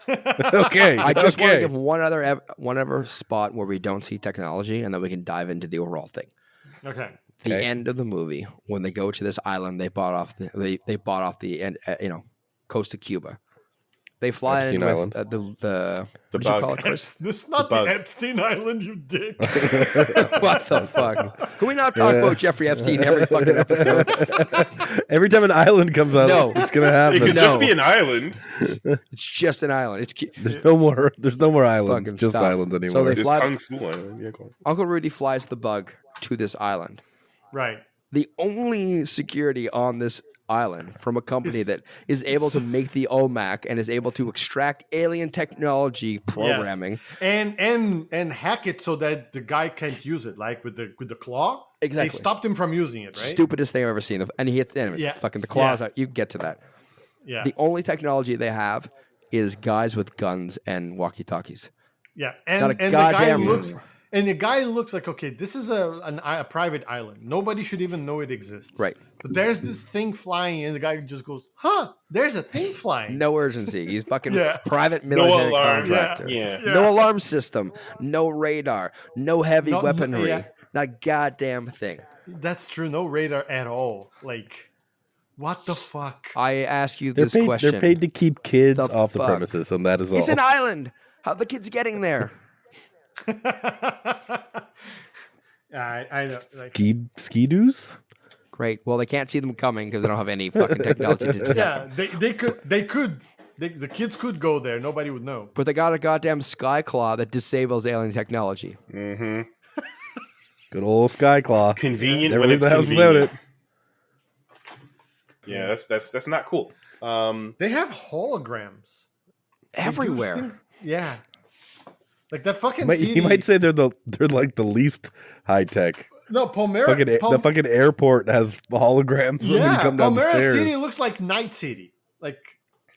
Okay. I just want to okay. give one other spot where we don't see technology, and then we can dive into the overall thing. Okay. The Okay. end of the movie, when they go to this island, they bought off the end, coast of Cuba. They fly Epstein in with Island. the what bug. you call it, Chris? This is not The the, bug. Epstein Island, you dick. What the fuck? Can we not talk about Jeffrey Epstein every fucking episode? Every time an island comes out, No. it's gonna It happen. could No. just be an island. It's just an island. There's no more. There's no more islands. Fucking Just stop. islands So anymore. they This fly- Kung Fu Island. Yeah, go on. Uncle Rudy flies the bug to this island. Right. The only security on this island from a company that is able to make the OMAC and is able to extract alien technology programming. Yes. And hack it so that the guy can't use it, like with the claw. Exactly. They stopped him from using it, right? Stupidest thing I've ever seen. And he hits anyways, Yeah. fucking the claws Yeah. out. You get to that. Yeah. The only technology they have is guys with guns and walkie-talkies. Yeah, Not and a the guy goddamn looks, room. and the guy looks like, okay, this is a private island. Nobody should even know it exists. Right. But there's this thing flying, and the guy just goes, "Huh? There's a thing flying." No urgency. He's fucking Yeah. private military alarm. contractor. Yeah. No alarm system. No radar. No heavy No- weaponry. yeah. Not a goddamn thing. That's true. No radar at all. Like, what the fuck? I ask you they're this paid. question. They're paid to keep kids The off the fuck? premises, and that is all. It's an island. How the kids getting there? I know. Like, Ski-doos? Great. Well, they can't see them coming because they don't have any fucking technology to detect them. yeah, they could. The kids could go there. Nobody would know. But they got a goddamn sky claw that disables alien technology. Good old Skyclaw. Convenient Never when leave it's the house without convenient. it. Yeah, that's not cool. They have holograms They do Everywhere. things- yeah, like that fucking. You CD. might say they're like the least high tech. No, Palmera. The fucking airport has holograms when you Yeah, come down the Palmera stairs. City looks like Night City, like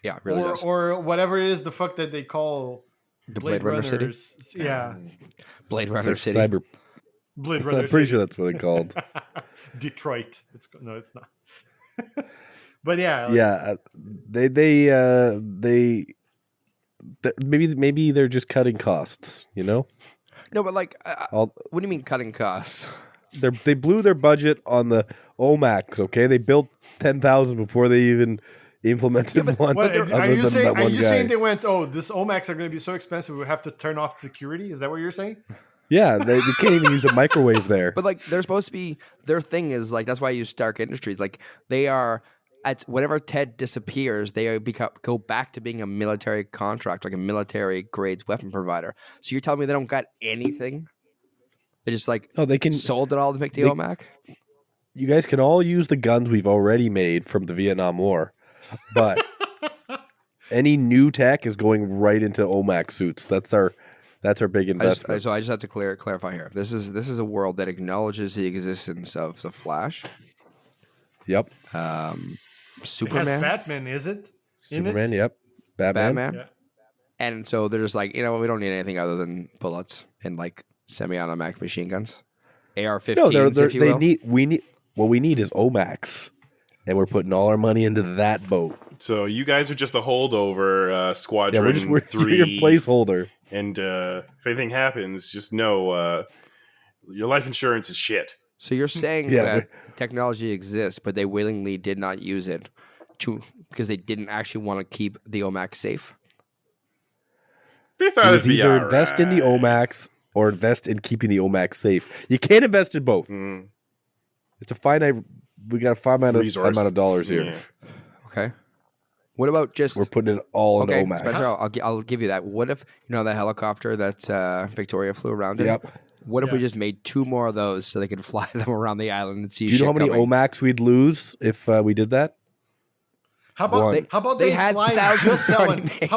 Yeah, it really does. or whatever it is. The fuck that they call The Blade Runner City? Runners. Yeah, Blade It's Runner like City. Cyber. Blade Runner. I'm pretty City. sure that's what it's called. Detroit. No, it's not. But yeah, like, Yeah, maybe they're just cutting costs. You know, No, but like, All- what do you mean cutting costs? They blew their budget on the Omax. Okay, they built 10,000 before they even implemented one. What, other are you than saying? that Are one you guy. saying they went? Oh, this Omax are going to be so expensive. We have to turn off security. Is that what you're saying? Yeah, they can't even use a microwave there. But like, they're supposed to be. Their thing is like that's why I use Stark Industries. Like they are at whenever Ted disappears, they go back to being a military contract, like a military grades weapon provider. So you're telling me they don't got anything? They just like No, they can. sold it all to make the they- OMAC. You guys can all use the guns we've already made from the Vietnam War, but any new tech is going right into OMAC suits. That's our big investment. So I just have to clarify here. This is a world that acknowledges the existence of the Flash, Yep, It has Superman, Batman, is it? In Superman. it? Yep, Batman. Yeah. and so they're just like, we don't need anything other than bullets and like semi-automatic machine guns, AR-15s, No, if you will. what we need is OMAX, and we're putting all our money into that boat. So you guys are just a holdover Yeah, squadron we're 3. your placeholder. And if anything happens, just know your life insurance is shit. So you're saying Yeah, that technology exists, but they willingly did not use it because they didn't actually want to keep the OMAC safe. They thought It's it'd be either all invest in the right. OMAX or invest in keeping the OMAX safe. You can't invest in both. It's a finite. We got a finite Resource. amount of dollars here. Yeah. Okay. What about just We're putting it all into okay, OMAX. Spencer? I'll give you that. What if that helicopter that Victoria flew around in? Yep. What if we just made 2 more of those so they could fly them around the island and see? Do you know how shit many coming? OMAX we'd lose if we did that? How about One. how about They they, had fly thousands just that already one? made.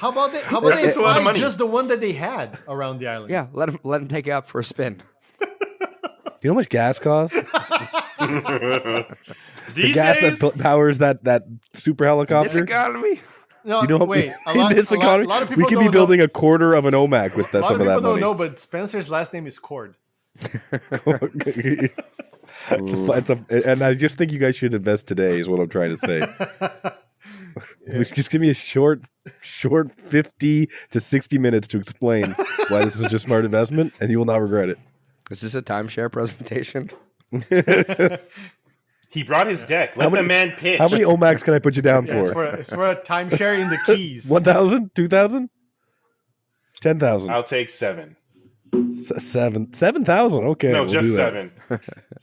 How about they That's a lot of fly money. just the one that they had around the island? Yeah, let them take it out for a spin. You know how much gas costs? These Gas days, that powers that super This helicopter. economy. No, You know, wait. in this economy, a lot of we people could be don't building a quarter of an OMAC with know. A lot some of of people that don't money. know, but Spencer's last name is Cord. And I just think you guys should invest today. Is what I'm trying to say. Just give me a short 50 to 60 minutes to explain why this is just smart investment, and you will not regret it. Is this a timeshare presentation? he brought his deck. Let the man pitch. How many OMAX can I put you down Yeah, for? it's for a timeshare in the Keys. 1,000? 2,000? 10,000? I'll take 7. 7,000. Okay, No, we'll just do that. 7.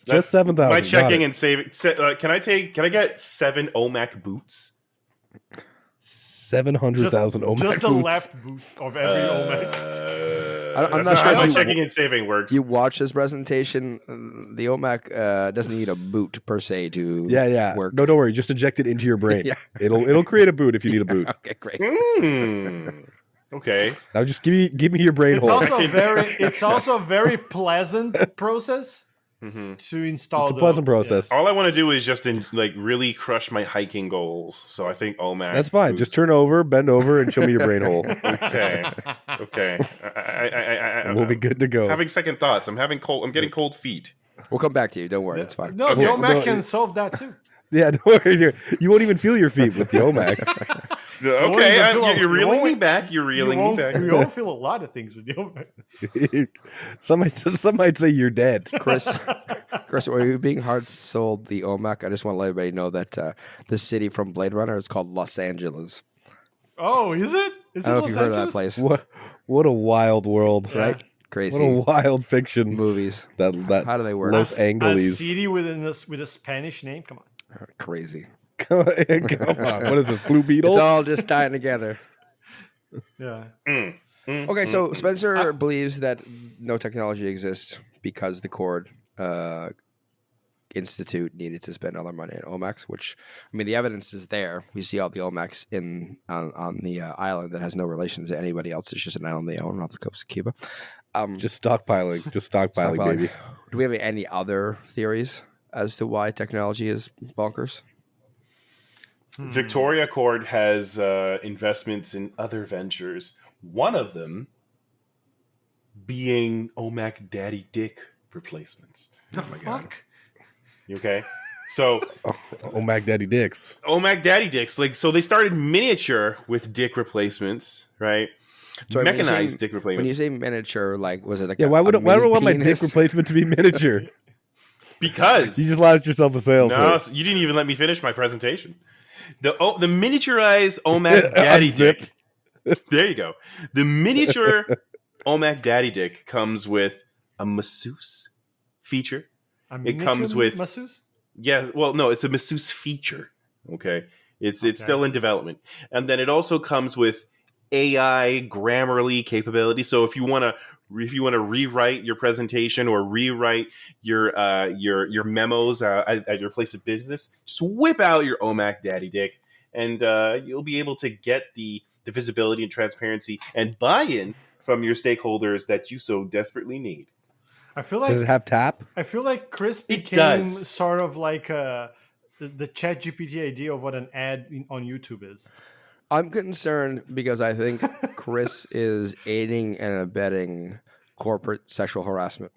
Just 7,000. My Got checking it. and saving. Can I get 7 OMAC boots? 700,000 OMAX Just the boots. left boot of every Omac. I'm That's not sure how my if checking and saving works. you watch this presentation. The OMAC doesn't need a boot per se to Yeah. work. No, don't worry. Just inject it into your brain. Yeah. It'll create a boot if you need a boot. Okay, great. Okay. Now just give me your brain It's hole. also a very pleasant process to install. It's a pleasant process. All I want to do is just really crush my hiking goals. So I think OMAC. That's fine. boots. Just turn over, bend over, and show me your brain hole. Okay. And we'll be good to go. Having second thoughts. I'm getting cold feet. We'll come back to you. Don't worry. It's fine. No, the Okay, Omac no, can solve that too. Yeah, don't worry. You won't even feel your feet with the OMAC. Okay, even feel you're a- reeling you me won't- back. You're reeling me back. You won't feel a lot of things with the Omac. Some might say you're dead. Chris, are you being hard sold the OMAC? I just want to let everybody know that the city from Blade Runner is called Los Angeles. Oh, is it? Is I don't it know if Los you've heard of that Angeles? place, What a wild world, right? What Crazy a wild fiction. movies. That How do they work? Los A Angeles. city with a Spanish name. Come on. Crazy. Come on. What is this, Blue Beetle? It's all just tying together. Yeah. Okay, so Spencer believes that no technology exists because the Cord Institute needed to spend all their money on OMAX, which, I mean, the evidence is there. We see all the OMAX on the island that has no relation to anybody else. It's just an island they own off the coast of Cuba. Just stockpiling, baby. Do we have any other theories as to why technology is bonkers? Victoria Cord has investments in other ventures. One of them being OMAC Daddy Dick replacements. The fuck? Okay, so OMAC Daddy Dicks. OMAC Daddy Dicks, so they started miniature with dick replacements, right? Sorry, when you say- Mechanized dick When replacements. you say miniature, like was it like Yeah, a, why would a I mini want my dick penis? replacement to be miniature? Because You just lost yourself a sales. no, you didn't even let me finish my presentation. The miniaturized OMAC Daddy Unzip. Dick. There you go. The miniature OMAC Daddy Dick comes with a masseuse feature. It comes with masseuse. yeah. Well, no, it's a masseuse feature. Okay, it's still in development, and then it also comes with AI Grammarly capability. So if you want to rewrite your presentation or rewrite your memos at your place of business, just whip out your OMAC Daddy Dick, and you'll be able to get the visibility and transparency and buy-in from your stakeholders that you so desperately need. I feel Does it like have tap? Chris It became does. sort of like the ChatGPT idea of what an ad on YouTube is. I'm concerned because I think Chris is aiding and abetting corporate sexual harassment.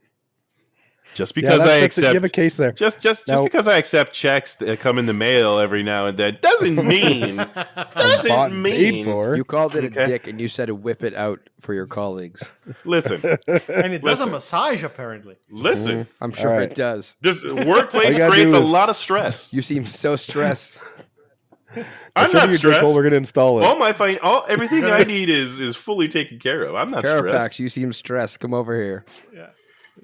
Just because I You accept have a case there. just Now- because I accept checks that come in the mail every now and then doesn't mean Bought and paid for. You called it Okay. a dick, and you said to whip it out for your colleagues. Listen. And it does a Listen. massage, apparently. Listen. I'm sure All right. it does. This All workplace you gotta creates do a is- lot of stress. You seem so stressed. I'm Show me not your dick stressed. hole, we're gonna install it. Everything I need is fully taken care of. I'm not Carapax, stressed. you seem stressed. Come over here. Yeah.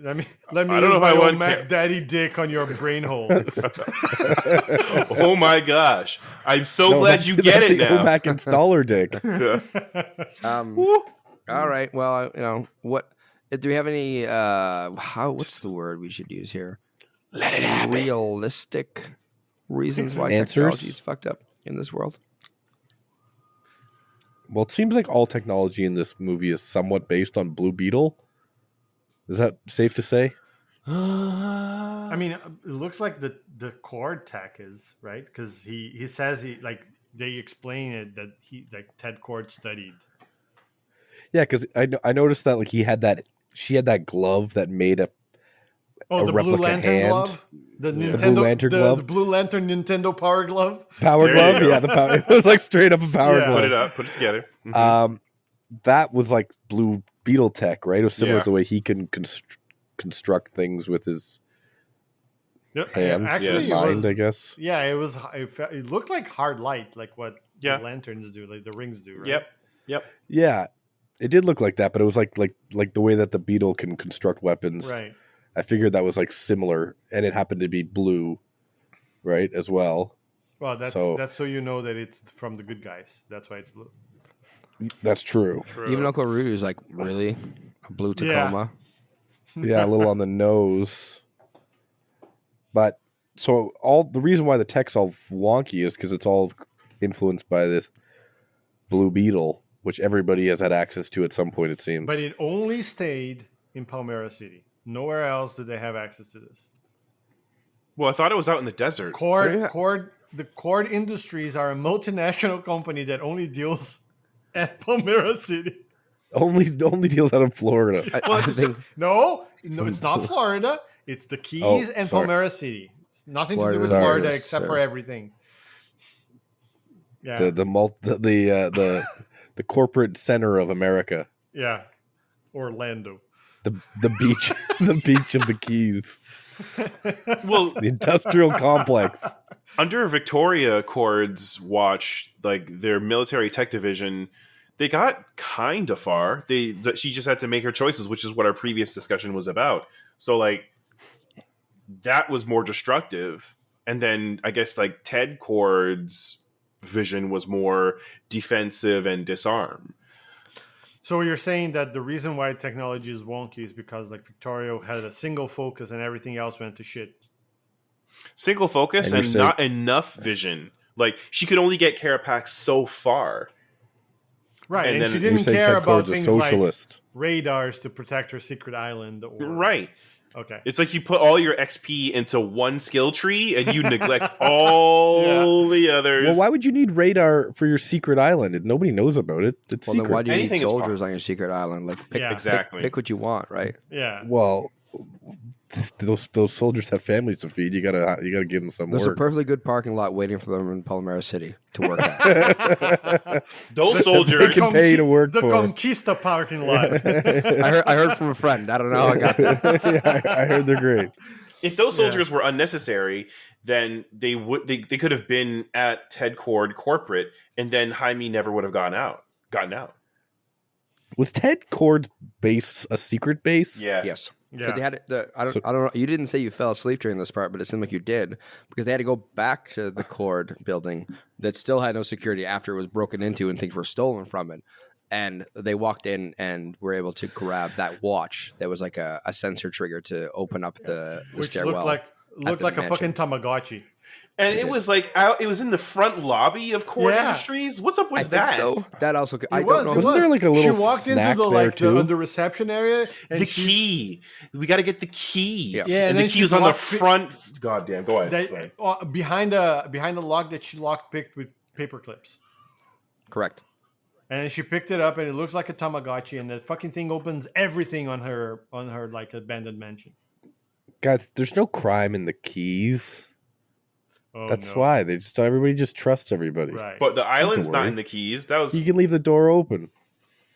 Let me I don't use know if my I old want Mac Daddy dick on your brain hole. Oh my gosh! I'm so No, glad that's- you that's get it the now. OMAC installer dick. All right. Well, what do we have any? What's the word we should use here? Let it happen. Realistic reasons why Answers? technology is fucked up in this world. Well, it seems like all technology in this movie is somewhat based on Blue Beetle. Is that safe to say? I mean, it looks like the cord tech is right because he says they explain it that Ted Cord studied. Yeah, because I noticed that she had that glove that made a Oh, the Blue replica Lantern hand. glove, the Nintendo, Blue Lantern glove? the Blue Lantern Nintendo Power Glove. power There you glove. go. Yeah, the power. It was like straight up a power Yeah. glove. Put it up. Put it together. Mhm. That was like Blue Beetle tech, right? It was similar Yeah. to the way he can construct things with his Yep. hands, Actually, Yes. it mind, was, I guess. yeah, it looked like hard light, like what Yeah. the lanterns do, like the rings do. Right? Yep. Yeah, it did look like that, but it was like the way that the Beetle can construct weapons. Right. I figured that was like similar, and it happened to be blue, right, as well. Well, that's so you know that it's from the good guys. That's why it's blue. That's true. Even Uncle Rudy is like, really? A blue Tacoma? Yeah, a little on the nose. But so the reason why the tech's all wonky is because it's all influenced by this Blue Beetle, which everybody has had access to at some point, it seems. But it only stayed in Palmyra City. Nowhere else did they have access to this. Well, I thought it was out in the desert. The Cord Industries are a multinational company that only deals at Palmyra City. only deals out of Florida. I think No, it's not Florida. It's the Keys and sorry. Palmyra City. It's nothing to do with Florida, Florida sorry, except sir. for everything. Yeah, the corporate center of America, yeah. Orlando. the beach, the beach of the Keys, Well, the industrial complex. under Victoria Cord's watch, like their military tech division, they got kind of far. She just had to make her choices, which is what our previous discussion was about. So like that was more destructive, and then I guess like Ted Cord's vision was more defensive and disarm. So you're saying that the reason why technology is wonky is because like Victoria had a single focus and everything else went to shit. Single focus And and, you're saying- not enough vision. Like she could only get Carapax so far. Right, And and then she you're didn't You're saying care Ted about Cord's a things like socialist. radars to protect her secret island. Or, Right. Okay. It's like you put all your XP into one skill tree and you neglect all the others. Well, why would you need radar for your secret island? Nobody knows about it. It's well, then secret. why do you Anything need is soldiers on your secret island? Like, pick, Yeah. Exactly. pick what you want, right? Yeah. Well, those soldiers have families to feed. You gotta give them some There's a work. perfectly good parking lot waiting for them in Palmera City to work at. Those soldiers They can pay to work the for. Conquista parking lot. I heard from a friend. I don't know how I got that. Yeah, I heard they're great. If those soldiers were unnecessary, then they could have been at Ted Cord corporate, and then Jaime never would have gotten out. Was Ted Cord's base a secret base? Yeah. Yes. Yeah. But they had I don't know. You didn't say you fell asleep during this part, but it seemed like you did because they had to go back to the Cord building that still had no security after it was broken into and things were stolen from it. And they walked in and were able to grab that watch that was like a sensor trigger to open up the Which stairwell. looked the like a mansion. fucking Tamagotchi. And it was like it was in the front lobby of Cord Yeah. Industries. What's up with I think that? so. That also. I It don't know. Wasn't there like a little She walked into snack the there, too? the reception area and The she, key. We got to get the key. Yeah. Yeah, and and the then key she was on the blocked- front. God damn. Go ahead. behind the lock that she picked with paper clips. Correct. And she picked it up and it looks like a Tamagotchi and the fucking thing opens everything on her like abandoned mansion. Guys, there's no crime in the keys. Oh, That's no. why everybody just trusts everybody. Right. But the island's not worry. in the keys. That was You can leave the door open.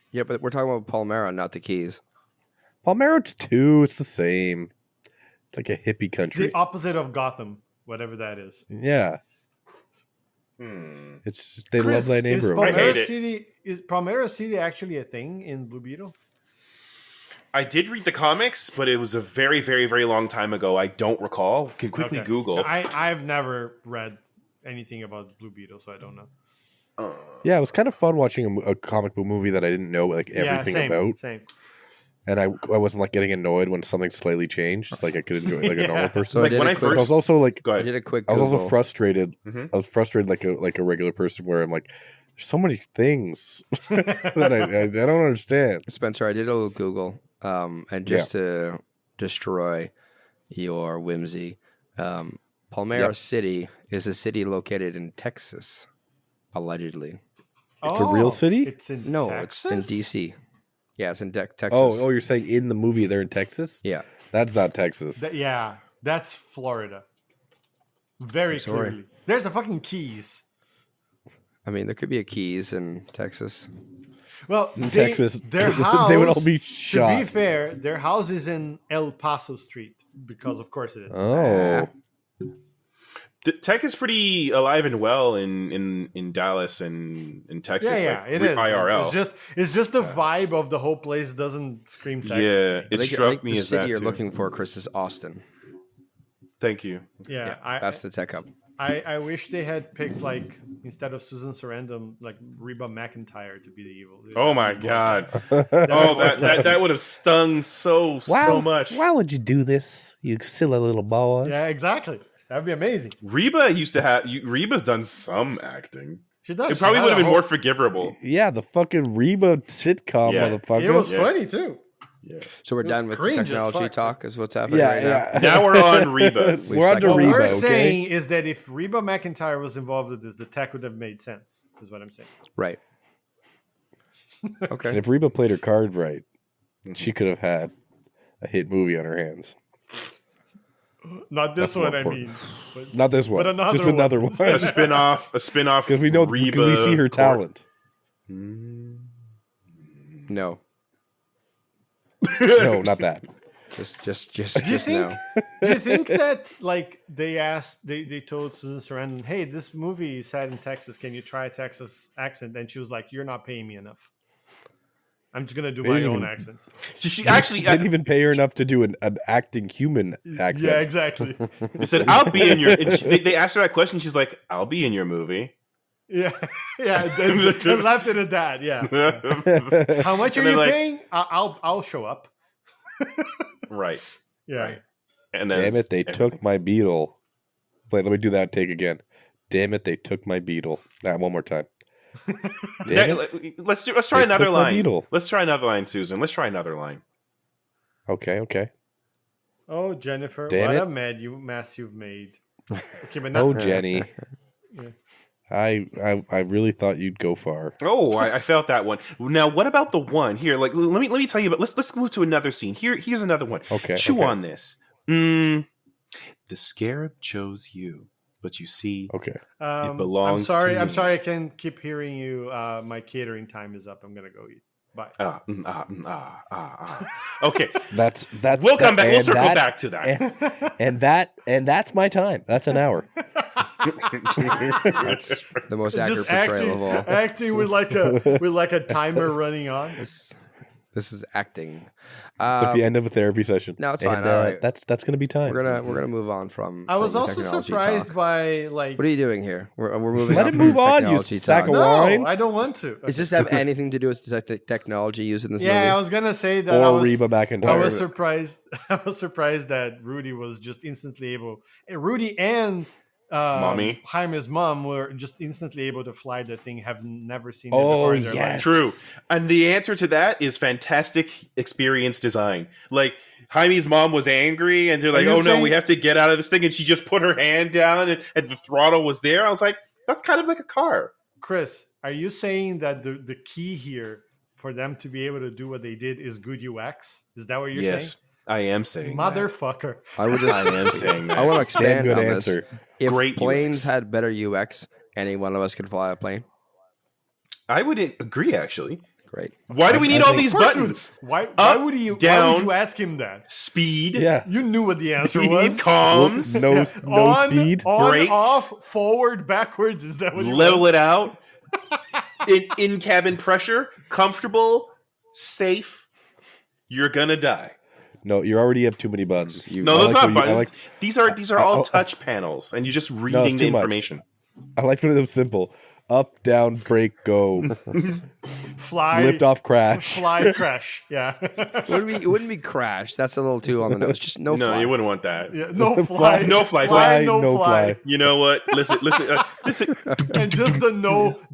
Yeah, but we're talking about Palmera, not the Keys. Palmero's too. It's the same. It's like a hippie country. the opposite of Gotham, whatever that is. Yeah. It's they Chris, love that is neighborhood. I hate Palmera it. City is Palmera City actually a thing in Blue Beetle? I did read the comics, but it was a very, very, very long time ago. I don't recall. Can quickly Okay. Google. I've never read anything about Blue Beetle, so I don't know. Yeah, it was kind of fun watching a comic book movie that I didn't know like everything same, about, Same. and I wasn't like getting annoyed when something slightly changed. Like I could enjoy it like a normal person. So I Like did when a I quick, But I was first also like go I ahead. did a quick I was Google. also frustrated. Mhm. I was frustrated like a regular person where I'm like, there's so many things that I don't understand. Spencer, I did a little Google, and just to destroy your whimsy, Palmera Yep. City is a city located in Texas, allegedly. It's a real city? It's in No, Texas? it's in D.C. Yeah, it's in Texas. Oh, you're saying in the movie they're in Texas? yeah. That's not Texas. Yeah, that's Florida. Very sorry. clearly. There's a fucking Keys. I mean, there could be a Keys in Texas. Well, Texas, their house. they would all be To shot. be fair, their house is in El Paso Street because, of course, it is. Oh, The tech is pretty alive and well in Dallas and in Texas. yeah, like, it is. IRL. It's just the vibe of the whole place doesn't scream Texas. Yeah, to me. it I struck think me the as city that you're too. looking for, Chris, is Austin. Thank you. Yeah, That's the tech hub. I wish they had picked like instead of Susan Sarandon, like Reba McEntire to be the evil. Oh my god. Oh, that would have stung so much. Why would you do this, you silly little boy? Yeah, exactly. That'd be amazing. Reba used to have. Reba's done some acting. She does. It probably She would had have been a more whole- forgivable. Yeah, the fucking Reba sitcom, Yeah. motherfucker. It was Yeah. funny too. Yeah. So we're It was done with the cringe as technology fuck. talk, is what's happening yeah, right now. yeah. Now we're on Reba. We're on to What What Reba, we're okay? saying is that if Reba McEntire was involved with this, the tech would have made sense. Is what I'm saying. Right. And Okay. if Reba played her card right, she could have had a hit movie on her hands. Not this That's one, more I important. mean. But Not this one, But another just one. another one. A spin-off Because we know, because we see her talent. No. No, not that. Just do you think? no. Do you think that like they told Susan Sarandon, "Hey, this movie is set in Texas. Can you try a Texas accent?" And she was like, "You're not paying me enough. I'm just gonna do my didn't own even- accent." She actually Didn't even pay her enough to do an acting human accent. Yeah, exactly. they said, "I'll be in your." And they asked her that question. She's like, "I'll be in your movie." Yeah, yeah. They left it at that. Yeah. How much are And then, you like- paying? I'll show up. Right. Yeah. Right. And then Damn it, they took my Beetle. Wait, let me do that take again. Damn it, they took my Beetle. That one more time. Damn it. Let's try They another took my line. Beetle. Let's try another line, Susan. Let's try another line. Okay. Oh, Jennifer, Damn what it. a mess you've made. Okay, but not, Oh, Jenny. Yeah. I really thought you'd go far. Oh, I felt that one. Now, what about the one here? Like, let me tell you about. Let's move to another scene. Here's another one. Okay, Chew okay. on this. The scarab chose you, but you see, Okay. belongs to I'm me. sorry. I can't keep hearing you. My catering time is up. I'm gonna go eat. Bye. Okay, That's we'll come back. We'll and circle that- back to that. and that's my time. That's an hour. That's the most accurate Just portrayal of all. acting with like a timer running on. This is acting. It's like the end of a therapy session. No, it's And, fine. All right. That's gonna be time. We're gonna move on from. I was the also technology surprised talk. by like. What are you doing here? We're moving. Let on it from move on, you technology sack talk. of wine. No, I don't want to. Does this have anything to do with technology used in this Yeah, movie? I was gonna say that. Or Reba McEntire. I was surprised. I was surprised that Rudy was just instantly able. Rudy and Mommy. Jaime's mom were just instantly able to fly the thing. Have never seen it Oh, before in their yes. life. True. And the answer to that is fantastic experience design. Like, Jaime's mom was angry, and they're like, you oh no, saying- we have to get out of this thing. And she just put her hand down, and the throttle was there. I was like, that's kind of like a car. Chris, are you saying that the key here for them to be able to do what they did is good UX? Is that what you're Yes, I am saying saying? Motherfucker. I would just. that. I am saying that. I want to Damn expand good on answer. this. If Great planes UX. had better UX, any one of us could fly a plane. I would agree, actually. Great. Why do we need all these Of course you would. buttons? Why Up, would you? Why down. would you ask him that? Speed, Yeah. You knew what the answer speed, was. comms, No on, speed. on, Brakes. off, forward, backwards. Is that what you level want? it out. In cabin pressure, comfortable, safe. You're gonna die. No, you already have too many buttons. You- No, I those like not what you- I buttons. like- These are all touch panels, and you're just reading the too much. information. I like when it was simple. Up, down, break, go. Fly, Lift off, crash. fly, crash. Yeah. It wouldn't be crash. That's a little too on the nose. Just no. No, fly. you wouldn't want that. Yeah, no fly, No fly, fly, no no fly. fly. You know what? Listen. And just the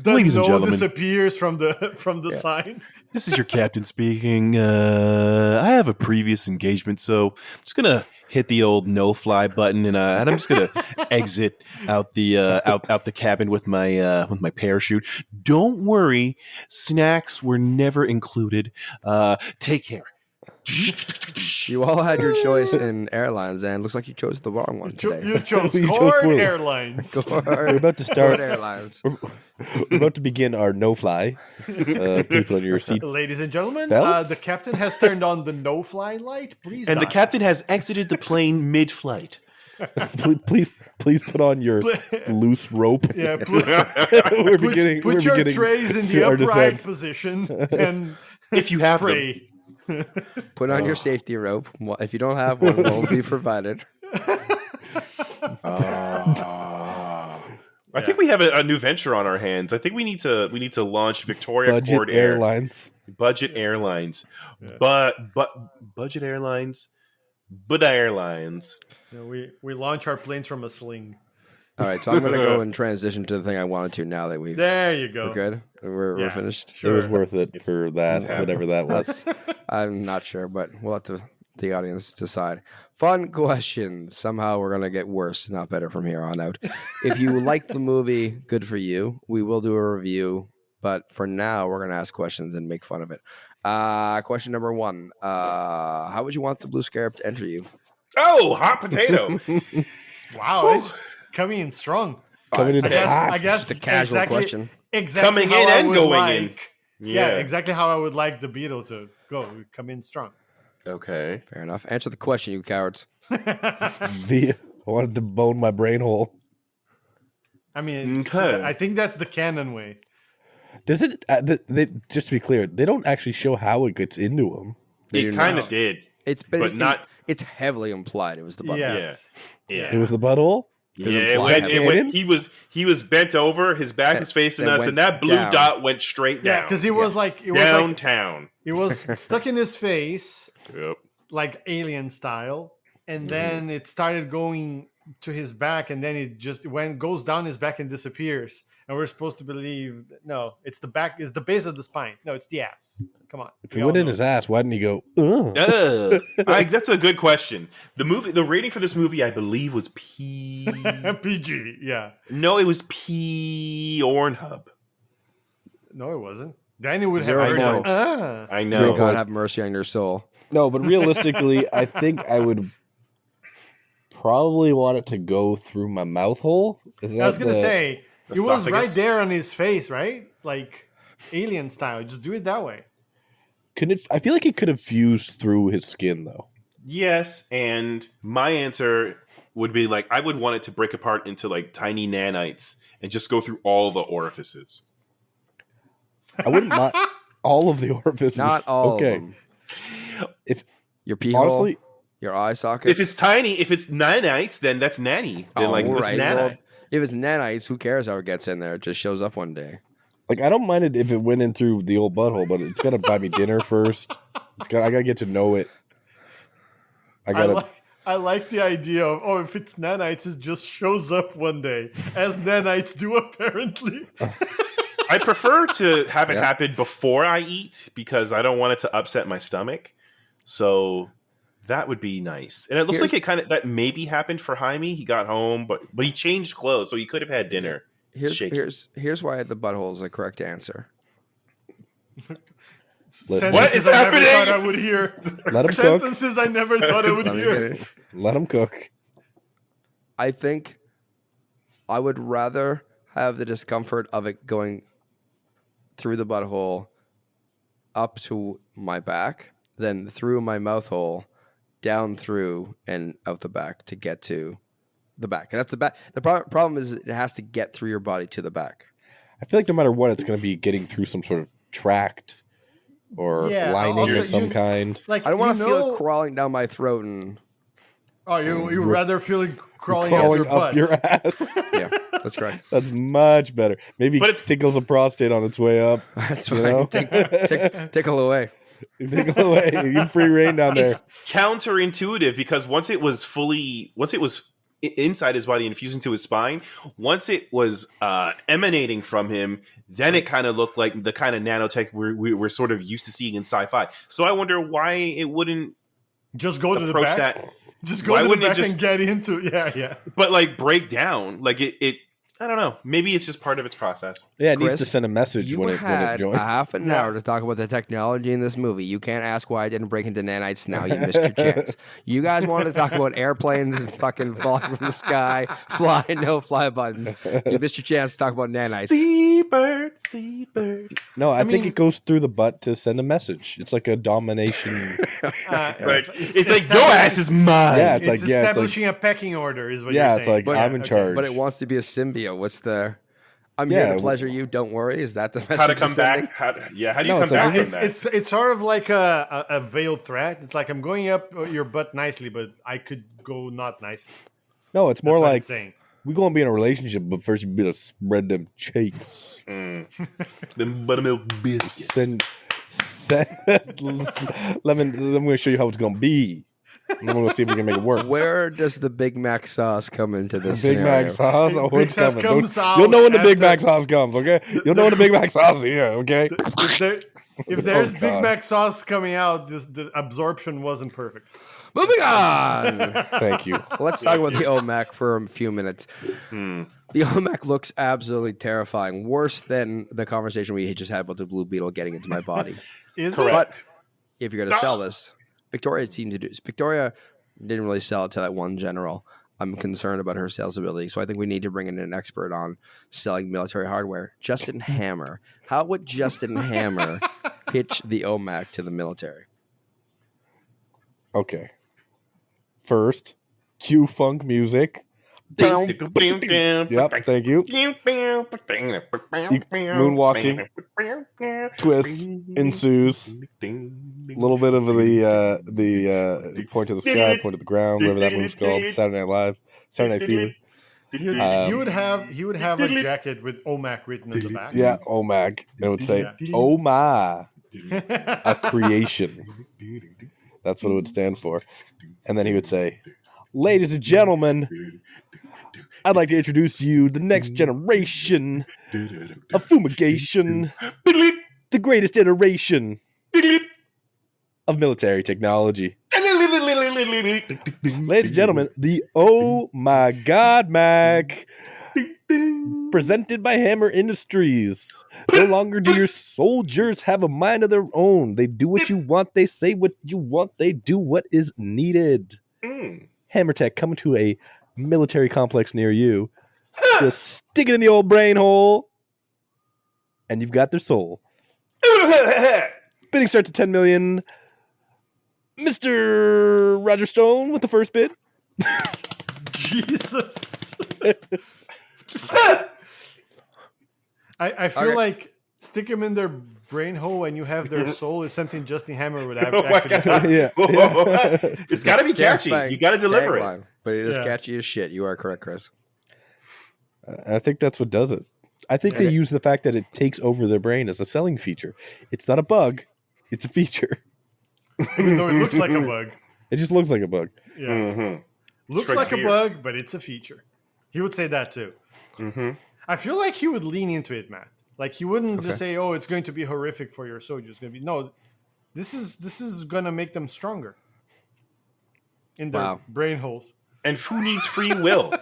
Ladies and no gentlemen. disappears from the sign. This is your captain speaking. I have a previous engagement, so I'm just gonna hit the old no fly button, and I'm just gonna exit out the out the cabin with my parachute. Don't worry, snacks were never included. Take care. You all had your choice in airlines, and looks like you chose the wrong one today. You chose You chose Cord blue. Airlines. We're about to Ford start. Airlines. We're about to begin our no fly. People in your seat. Ladies and gentlemen, Belts? the captain has turned on the no-fly light. Please, And the dock. captain has exited the plane mid-flight. Please put on your loose rope. Yeah, we're beginning. put we're your beginning trays in to the our upright descent. position and If you have them. pray. Put on your safety rope. If you don't have one, it won't be provided. I think we have a new venture on our hands. I think we need to launch Victoria Budget Cord Air. Airlines. Budget airlines, but budget airlines, but airlines. You know, we launch our planes from a sling. All right, so I'm going to go and transition to the thing I wanted to now that There you go. we're good. We're Yeah. finished. It Sure. was worth it for that, happening. whatever that was. I'm not sure, but we'll let the audience decide. Fun questions. Somehow we're going to get worse, not better from here on out. If you liked the movie, good for you. We will do a review, but for now, we're going to ask questions and make fun of it. Question number 1. How would you want the Blue Scarab to enter you? Oh, hot potato! Wow, it's just coming in strong. Coming in I guess Just a casual exactly, question. Exactly Coming how in I and would going like, in. Yeah, exactly how I would like the Beetle to go. Come in strong. Okay. Fair enough. Answer the question, you cowards. I wanted to bone my brain hole. I mean, Okay. I think that's the canon way. Does it? Just to be clear, they don't actually show how it gets into them. do It kind not. of did. But not- It's heavily implied. It was the button. Yes. Yeah. It was the butthole. Yeah, it implied. went, he was bent over, his back was facing Then us, went and that blue down. dot went straight down. Yeah, because it was like downtown. it was stuck in his face, Yep. like alien style, and then it started going to his back, and then it just goes down his back and disappears. And we're supposed to believe that, no, it's the back, it's the base of the spine. No, it's the ass. Come on. If he went in his ass, why didn't he go? Ugh. That's a good question. The rating for this movie, I believe, was P. PG, yeah. No, it was P. Ornhub. No, it wasn't. Then it would have 0 heard points. I May know. God have mercy on your soul. No, but realistically, I think I would. probably want it to go through my mouth hole. I was gonna say it was right esophagus? there on his face, right? Like alien style. Just do it that way. Could it? I feel like it could have fused through his skin, though. Yes, and my answer would be like I would want it to break apart into like tiny nanites and just go through all the orifices. I wouldn't mind all of the orifices. Not all okay. of them. If Your pee honestly, hole, your eye sockets. If it's tiny, if it's nanites, then that's nanny. Then like right. it's nanite. Well, if it's nanites, who cares how it gets in there? It just shows up one day. like, I don't mind it if it went in through the old butthole, but it's gotta buy me dinner first. I gotta get to know it. I like the idea of if it's nanites, it just shows up one day, as nanites do apparently. I prefer to have it happen before I eat because I don't want it to upset my stomach. So that would be nice. And it looks like it kind of that maybe happened for Jaime. He got home, but he changed clothes, so he could have had dinner. Here's why the butthole is the correct answer. What is I happening? never thought I would hear. Let him cook. Sentences I never thought I would hear. Let him cook. I think I would rather have the discomfort of it going through the butthole up to my back than through my mouth hole, down through and out the back to get to the back. And that's the back. The problem is it has to get through your body to the back. I feel like no matter what, it's going to be getting through some sort of tract or lining also, of some kind. Like I don't want to feel it crawling down my throat and you rather feel it crawling up your butt. ass. yeah, that's correct. That's much better. Maybe it tickles the prostate on its way up. That's you fine. know? Tickle away. Tickle away. You free reign down there. It's counterintuitive because once it was inside his body and fusing to his spine, once it was emanating from him, then it kind of looked like the kind of nanotech we're sort of used to seeing in sci-fi. So I wonder why it wouldn't just go to the approach back. that. Just go to the back and get into yeah. But like break down, like it. I don't know. Maybe it's just part of its process. Yeah, it Chris, needs to send a message when it joins. a half an hour to talk about the technology in this movie. You can't ask why I didn't break into nanites now. You missed your chance. You guys wanted to talk about airplanes and fucking falling from the sky, no fly buttons. You missed your chance to talk about nanites. Seabird. No, I think it goes through the butt to send a message. It's like a domination. It's like your ass is mine. Yeah, It's establishing a pecking order is what you're saying. it's like I'm in charge. But it wants to be a symbiote. What's the... I'm here to pleasure you. Don't worry. Is that the message? How to come back? How do you come back from that? It's sort of like a veiled threat. It's like I'm going up your butt nicely, but I could go not nicely. No, it's more like saying. we're going to be in a relationship, but first you better spread them cheeks. Them buttermilk biscuits. Let me show you how it's going to be. And then we'll see if we can make it work. Where does the Big Mac sauce come into this Big scenario? Mac sauce? Oh, it's sauce coming. comes out You'll know when the Big after- Mac sauce comes, okay? You'll know when the Big Mac sauce is here, okay? If there's God. Big Mac sauce coming out, the absorption wasn't perfect. Moving on. Thank you. Let's talk about the OMAC for a few minutes. The OMAC looks absolutely terrifying. Worse than the conversation we just had about the Blue Beetle getting into my body. Is Correct. But if you're going to sell this, Victoria seemed to do this. Victoria didn't really sell it to that one general. I'm concerned about her sales ability. So I think we need to bring in an expert on selling military hardware. Justin Hammer. How would Justin Hammer pitch the OMAC to the military? Okay. First, cue funk music. Yep, thank you. Moonwalking. Twist ensues. A little bit of the point to the sky, point to the ground, whatever that move's called. Saturday Night Live, Saturday Night Fever. He would have a jacket with OMAC written on the back. Yeah, OMAC. And it would say, "Oh my, a creation." That's what it would stand for. And then he would say, "Ladies and gentlemen, I'd like to introduce to you the next generation of fumigation, the greatest iteration of military technology. Ladies and gentlemen, the Oh My God Mac, presented by Hammer Industries. No longer do your soldiers have a mind of their own. They do what you want, they say what you want, they do what is needed. Hammer Tech coming to a military complex near you. Just stick it in the old brain hole, and you've got their soul. Bidding starts at 10 million. Mr. Roger Stone with the first bid. Jesus. I feel Okay. like stick them in their brain hole and you have their soul is something Justin Hammer would have Oh my actually God. said. Yeah. It's got to be catchy. You got to deliver it. Tagline, but it is Yeah. catchy as shit. You are correct, Chris. I think that's what does it. I think they use the fact that it takes over their brain as a selling feature. It's not a bug. It's a feature. Even though it looks like a bug. It just looks like a bug. Yeah. Mm-hmm. Looks Strikes like fear. a bug, but it's a feature. He would say that too. Mm-hmm. I feel like he would lean into it, Matt. Like he wouldn't just say, "Oh, it's going to be horrific for your soldiers." It's going to be no. This is going to make them stronger in their Wow. brain holes. And who needs free will?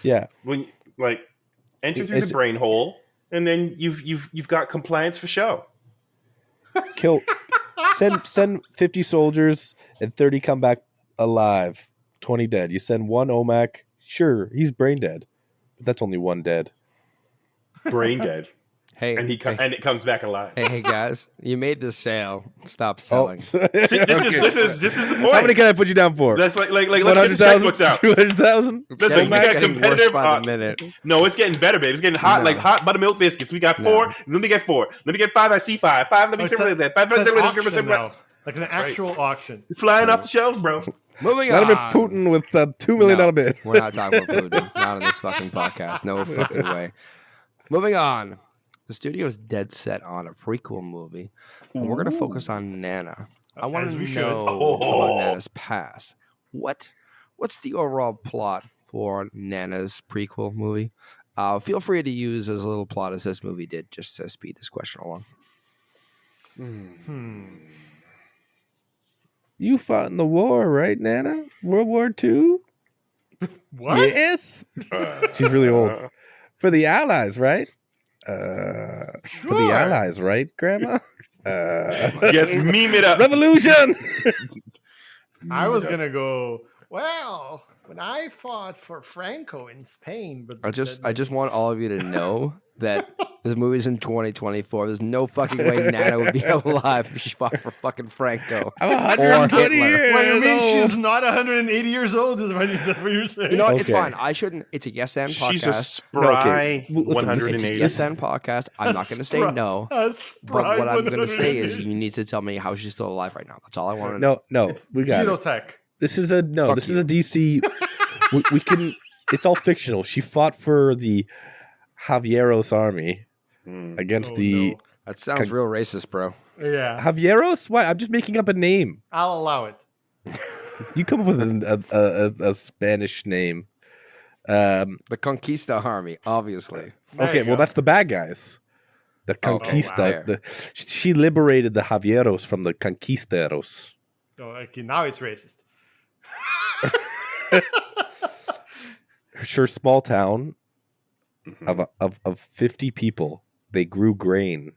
Yeah. When enter through It's- the brain hole, and then you've got compliance for show. Kill. Send 50 soldiers and 30 come back alive. 20 dead. You send one OMAC. Sure, he's brain dead, but that's only one dead. Brain dead, Hey, and it comes back alive. hey, guys, you made this sale. Stop selling. See, this is the point. How many can I put you down for? That's like let's get the checkbooks out. 200,000? Listen, we got Getting worse competitive. by the minute. No, it's getting better, babe. It's getting hot, like hot buttermilk biscuits. We got 4. Let me get 4. Let me get 5. I see 5. 5. Let me It's see a- that. 5. it's an auction now. Like an actual auction. Flying off the shelves, bro. Moving Vladimir on. Putin with a $2 million bid. We're not talking about Putin. Not on this fucking podcast. No fucking way. Moving on. The studio is dead set on a prequel movie, and we're going to focus on Nana. I want As to we should. know about Nana's past. What's the overall plot for Nana's prequel movie? Feel free to use as little plot as this movie did, just to speed this question along. You fought in the war, right, Nana? World War II? What? Yes. She's really old. For the Allies, right? For the Allies, right, Grandma? Yes, meme it up. Revolution! I was gonna go. Well, when I fought for Franco in Spain, but I just want all of you to know that this movie's in 2024. There's no fucking way Nana would be alive if she fought for fucking Franco. I'm Or 120 Hitler. years What do you mean old. she's not 180 years old? Is what you're saying? You know what? It's Okay. fine. I shouldn't. It's a yes and podcast. She's a spry Well, listen, It's a 180. yes and podcast. I'm not going to say no. But what I'm going to say is you need to tell me how she's still alive right now. That's all I want to know. No, we got Beetle it. Tech. This is a Fuck This you. is a DC. we can. It's all fictional. She fought for the Javieros army against Oh, the no. That sounds real racist, bro. Yeah, Javieros. Why? I'm just making up a name. I'll allow it. You come up with a Spanish name. The Conquista Army, obviously. There Okay, you well go. that's the bad guys. The Oh, Conquista. wow. She liberated the Javieros from the Conquisteros. Oh, okay, now it's racist. Sure, small town of 50 people. They grew grain.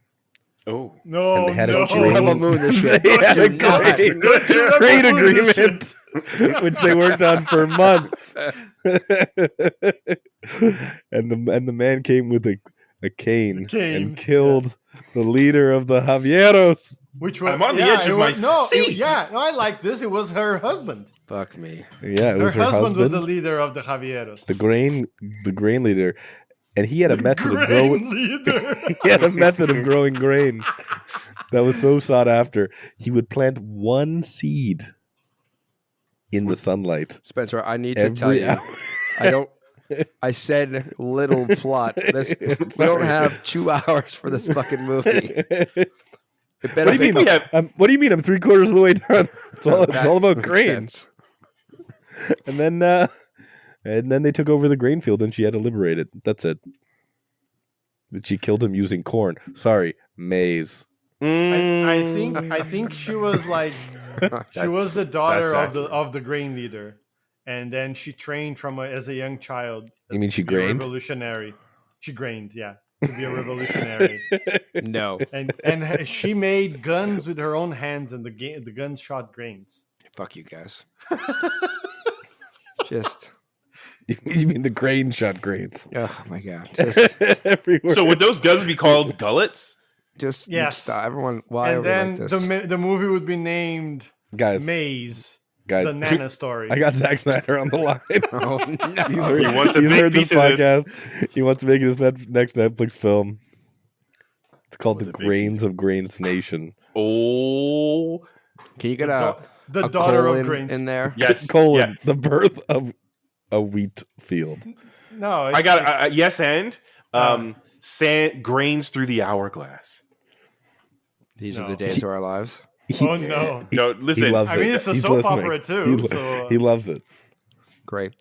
Oh, No, And they had a no. dream. Rebel Moon this shit. They had a Do not. grain, Rebel trade Moon this agreement, which they worked on for months. and the man came with a cane, cane, and killed the leader of the Javieros. Which one? I'm on the edge it of my was, no, seat. no, I like this. It was her husband. Fuck me. Yeah, it Her was her husband, husband, was the leader of the Javieros. the grain leader, and he had a method of growing. Grain leader. He had a method of growing grain that was so sought after. He would plant one seed in the sunlight. Spencer, I need to tell Every you. hour. I don't. I said little plot. We don't have 2 hours for this fucking movie. It better What do you make mean? up- What do you mean? I'm 3/4 of the way done. It's all That about makes grain. sense. And then they took over the grain field, and she had to liberate it. That's it. But she killed him using corn. Sorry, maize. I think she was like she was the daughter that's of the grain leader, and then she trained as a young child. You mean she to be a grained? revolutionary. She grained, yeah, to be a revolutionary, No. and she made guns with her own hands, and the guns shot grains. Fuck you guys. Just, You mean the grain shot grains? oh my god. Just, Everywhere. So would those guns be called gullets? just Yes. stop. Everyone, why And are we then like this? the movie would be named guys, Maze, guys, the Nana story. I got Zack Snyder on the line. Oh no. He wants a He's big heard this piece of this. podcast. He wants to make his next Netflix film. It's called What's The a big Grains piece? of Grains Nation. Oh, Can you get the a daughter colon of Grains. in there? yes. Colon, Yeah. the birth of a wheat field. No, I got yes and grains through the hourglass. These No. are the days of our lives. Oh no. No, listen. He loves I it. mean, it's a He's soap listening. opera too. He, So he loves it. Great.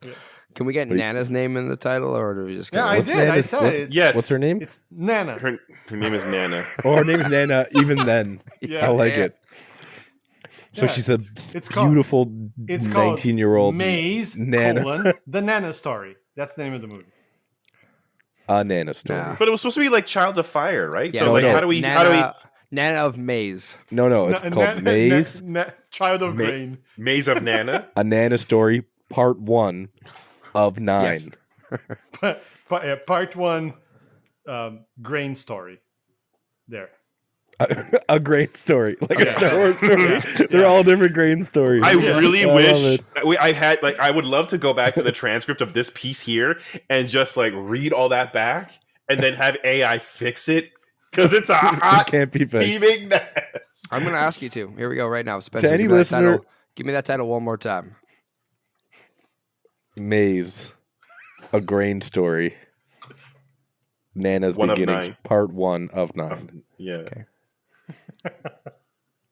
Can we get But- Nana's name in the title, or do we just? yeah, Get I What's did. I Nana's- said what's- it. Yes. What's her name? It's Nana. Her name is Nana. Oh, her name's Nana. Even then, Yeah. I like Yeah. it. So Yeah, she's a it's called- beautiful It's called 19-year-old Maze, Nana. the Nana story. That's the name of the movie. Nana story. Nah. But it was supposed to be like Child of Fire, right? Yeah, so no, like, no. how do we? Nana of Maze. No, it's called Maze, Child of Grain. Maze of Nana? a Nana story, part 1 of 9. Yes. Part 1, Grain story. There. A grain story, like Yeah. a Star Wars story. Yeah. They're all different grain stories. I really I love wish it. I had like I would love to go back to the transcript of this piece here and just like read all that back and then have AI fix it because it's a hot can't be fixed. steaming mess. I'm going to ask you to. Here we go right now. Spencer, To any give me that listener- title. Give me that title one more time. Maze, a grain story. Nana's One of Beginnings, 9. part 1 of 9. Yeah. Okay.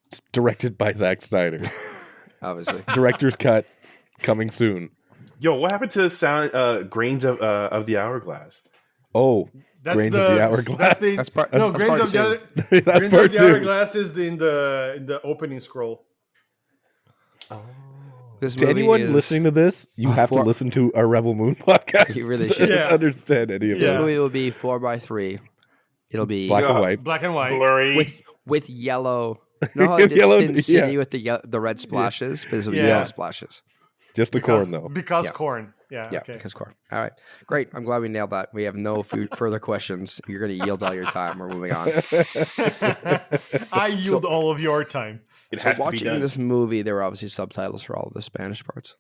It's directed by Zack Snyder. Obviously. Director's cut coming soon. Yo, what happened to the sound grains of the hourglass? Oh, That's Grains of the Hourglass. That's part- no, that's Grains part of the two. other. That's Grains part of the 2. Hourglass is in the opening scroll. This To movie anyone is, listening to this, you have to for- listen to our Rebel Moon podcast. You really to should. Yeah. understand any of This Yeah. this. movie will be 4x3. It'll be Black and Yeah. white. Black and white. Blurry. with yellow. You know how I did Yellow- Sin City yeah. with the red splashes? Because of Yeah. yellow splashes. Just the Because, corn, though. because Yeah. corn. Yeah. Yeah, Okay. because corn. All right. Great. I'm glad we nailed that. We have no further questions. You're going to yield all your time. We're moving on. I yield all of your time. It So has to be watching done. this movie, there were obviously subtitles for all of the Spanish parts.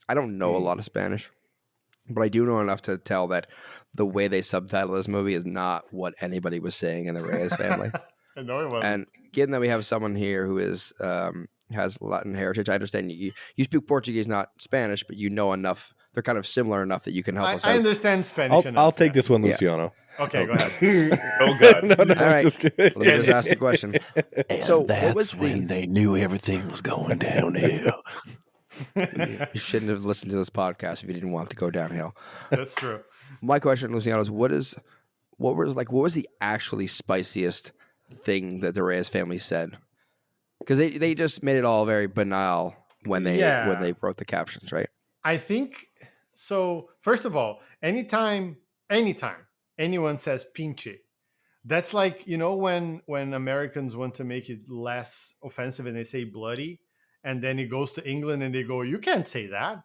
I don't know a Mm. lot of Spanish, but I do know enough to tell that the way they subtitle this movie is not what anybody was saying in the Reyes family. I know it wasn't. And given that we have someone here who is has Latin heritage, I understand you speak Portuguese, not Spanish, but you know enough. They're kind of similar enough that you can help us I out. understand Spanish. enough, I'll take yeah. this one, Yeah. Luciano. Okay, go ahead. Oh god. No, All right. just kidding. Let me just ask the question. So what That's was when the? they knew everything was going downhill. You shouldn't have listened to this podcast if you didn't want it to go downhill. That's true. My question, Luciano, is what was the actually spiciest thing that the Reyes family said? Because they just made it all very banal when they wrote the captions, right? I think so. First of all, anytime anyone says pinche, that's like, you know, when Americans want to make it less offensive and they say bloody, and then it goes to England and they go, you can't say that.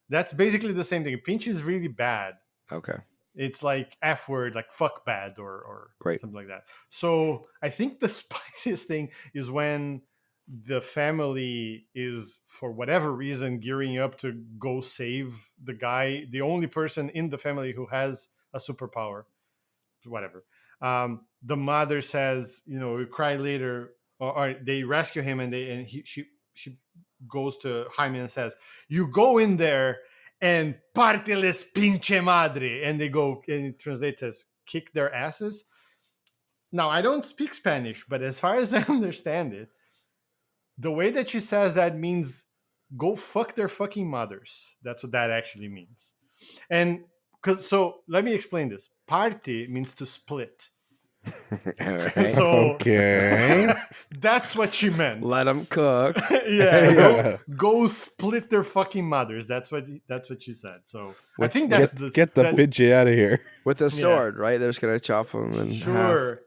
That's basically the same thing. Pinche is really bad. Okay. It's like F word, like fuck bad or Right. something like that. So I think the spiciest thing is when the family is, for whatever reason, gearing up to go save the guy, the only person in the family who has a superpower, whatever. The mother says, you know, we cry later, or they rescue him, and she goes to Jaime and says, "You go in there and parteles pinche madre," and they go, and it translates as "kick their asses." Now, I don't speak Spanish, but as far as I understand it, the way that she says that means go fuck their fucking mothers. That's what that actually means. And so let me explain this. Parte means to split. All right. So Okay. that's what she meant. Let them cook. Yeah, go split their fucking mothers. That's what she said. So I think that's Get the bitch out of here. With a sword, right? They're just going to chop them. And Sure.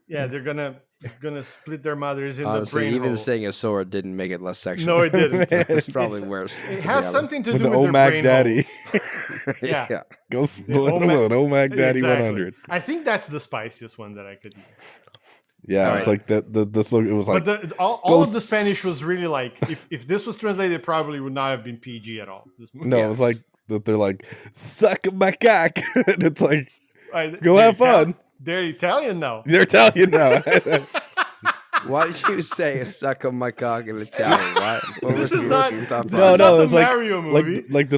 Yeah, they're gonna. gonna split their mothers in Honestly, the brain even hole. saying a sword didn't make it less sexual. No, it didn't. It's probably It's- worse. It to has be honest. something to With do the with their OMAG brain daddy. holes. Yeah. Yeah. Go split them OMAG with an OMAG Daddy Exactly. 100. I think that's the spiciest one that I could eat. Yeah, All it's right. like the slogan. It was like, But all go of the Spanish was really like, if this was translated, it probably would not have been PG at all. This movie. no, Yeah. it was like that. They're like, suck my cock. And it's like, Right, go they're have fun. They're Italian now. They're Italian now. Why did you say suck on my cock in Italian? What This was is the not- worst thought this process? is no, not the it's like Mario movie. like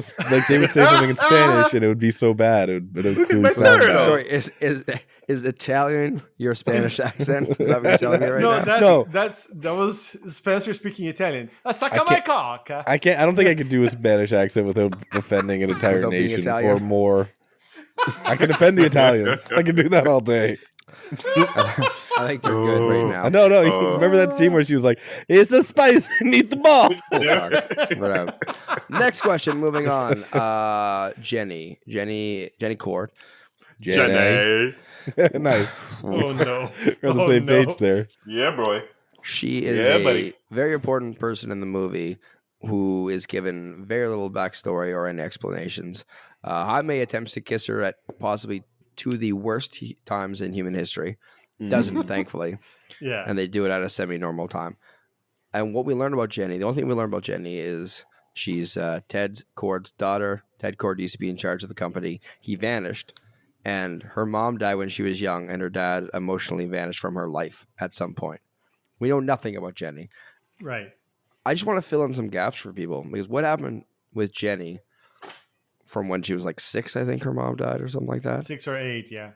they would say something in Spanish and it would be so bad. It would my sound third. bad. Sorry, is Italian your Spanish accent? Is that what you're telling me right No, now? that was Spencer speaking Italian. Succa my cock. I can't. I don't think I could do a Spanish accent without offending an entire Without being nation Italian? or more. I can offend the Italians. I can do that all day. I think you're good right now. No. Remember that scene where she was like, "It's a spice, meet the ball." Oh, fuck. Whatever. Next question. Moving on. Jenny Cord. Jenny. Nice. Oh no. We're on the Oh, same no. page there. Yeah, boy. She is Yeah, a buddy. very important person in the movie who is given very little backstory or any explanations. Jaime attempts to kiss her at possibly two of the worst times in human history. Doesn't, thankfully. Yeah. And they do it at a semi-normal time. And what we learned about Jenny, the only thing we learned about Jenny is she's Ted Cord's daughter. Ted Cord used to be in charge of the company. He vanished. And her mom died when she was young, and her dad emotionally vanished from her life at some point. We know nothing about Jenny. Right. I just want to fill in some gaps for people because what happened with Jenny from when she was like 6, I think her mom died or something like that, 6 or 8, yeah.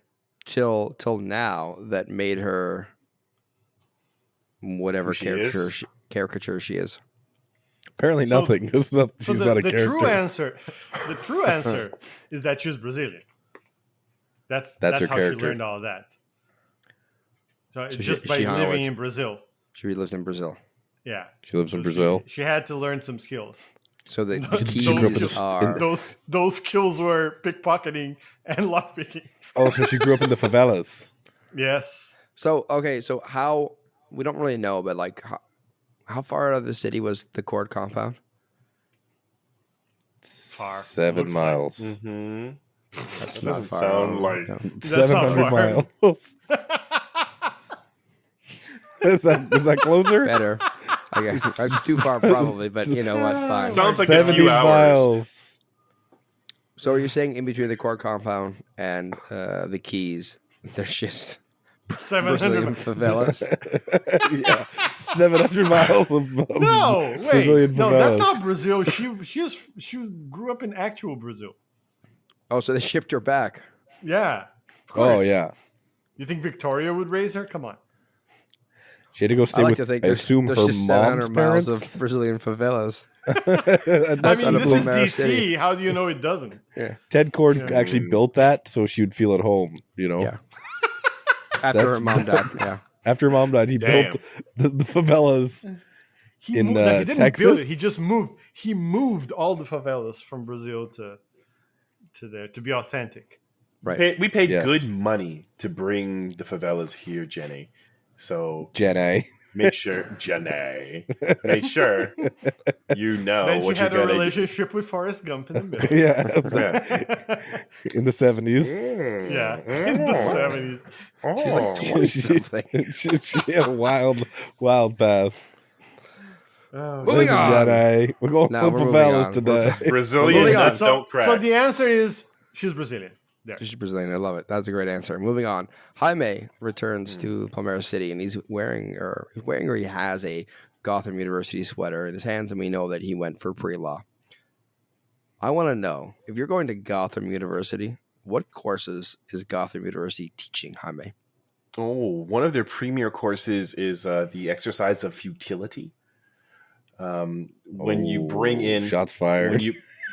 till now that made her whatever Who she is? caricature she is. Apparently So- nothing. She's not a the character. true answer is that she's Brazilian. That's her how character. she learned all that. So it's So just she by hung out living with- in Brazil. She lives in Brazil. Yeah. She lives in So Brazil. She had to learn some skills. So the Those keys skills- are Those skills were pickpocketing and lockpicking. Oh, so she grew up in the favelas. Yes. so okay. So how we don't really know, but like how far out of the city was the Cord compound? Far. 7 Looks miles. Mm-hmm. That's That not doesn't far. sound like- No. That's not 700 far. miles. is that closer? Better. I guess it's too far probably, but you know what? Fine. Sounds like a 70 few hours. miles. So you're saying in between the Cord compound and the Keys, there's just 700 Brazilian miles. favelas. Yeah, 700 miles of No, wait. Brazilian No, that's favelas. not Brazil. She grew up in actual Brazil. Oh, so they shipped her back. Yeah. Of Oh course. yeah, You think Victoria would raise her? Come on. she had to go stay I like with. to think I assume there's her just 700 mom's miles parents. of Brazilian favelas. I mean, not a this is Blue Mare DC. City. How do you know it doesn't? Ted Cord actually built that so she would feel at home. You know, Yeah. After her mom died. Yeah. after her mom died, he Damn. built the favelas. He In, moved, like, he didn't build Texas? it. He just moved. He moved all the favelas from Brazil to there to be authentic. Right. We paid Yes. good money to bring the favelas here, Jenny. So Jenny. make sure, Jenny, make sure you know then she what had you're a gonna. relationship with Forrest Gump in the middle. Yeah, Yeah. in the 70s. Yeah, in the 70s. She's like 20 something. she had a wild past. Oh, Moving Listen, on. Jenny, we're going No, to we're moving favelas on. today. Brazilian Moving on. nuts don't crack. So the answer is she's Brazilian. There. She's Brazilian. I love it. That's a great answer. Moving on. Jaime returns to Palmera City, and he's wearing or he has a Gotham University sweater in his hands, and we know that he went for pre-law. I want to know, if you're going to Gotham University, what courses is Gotham University teaching, Jaime? Oh, one of their premier courses is the exercise of futility. When you bring in shots fired.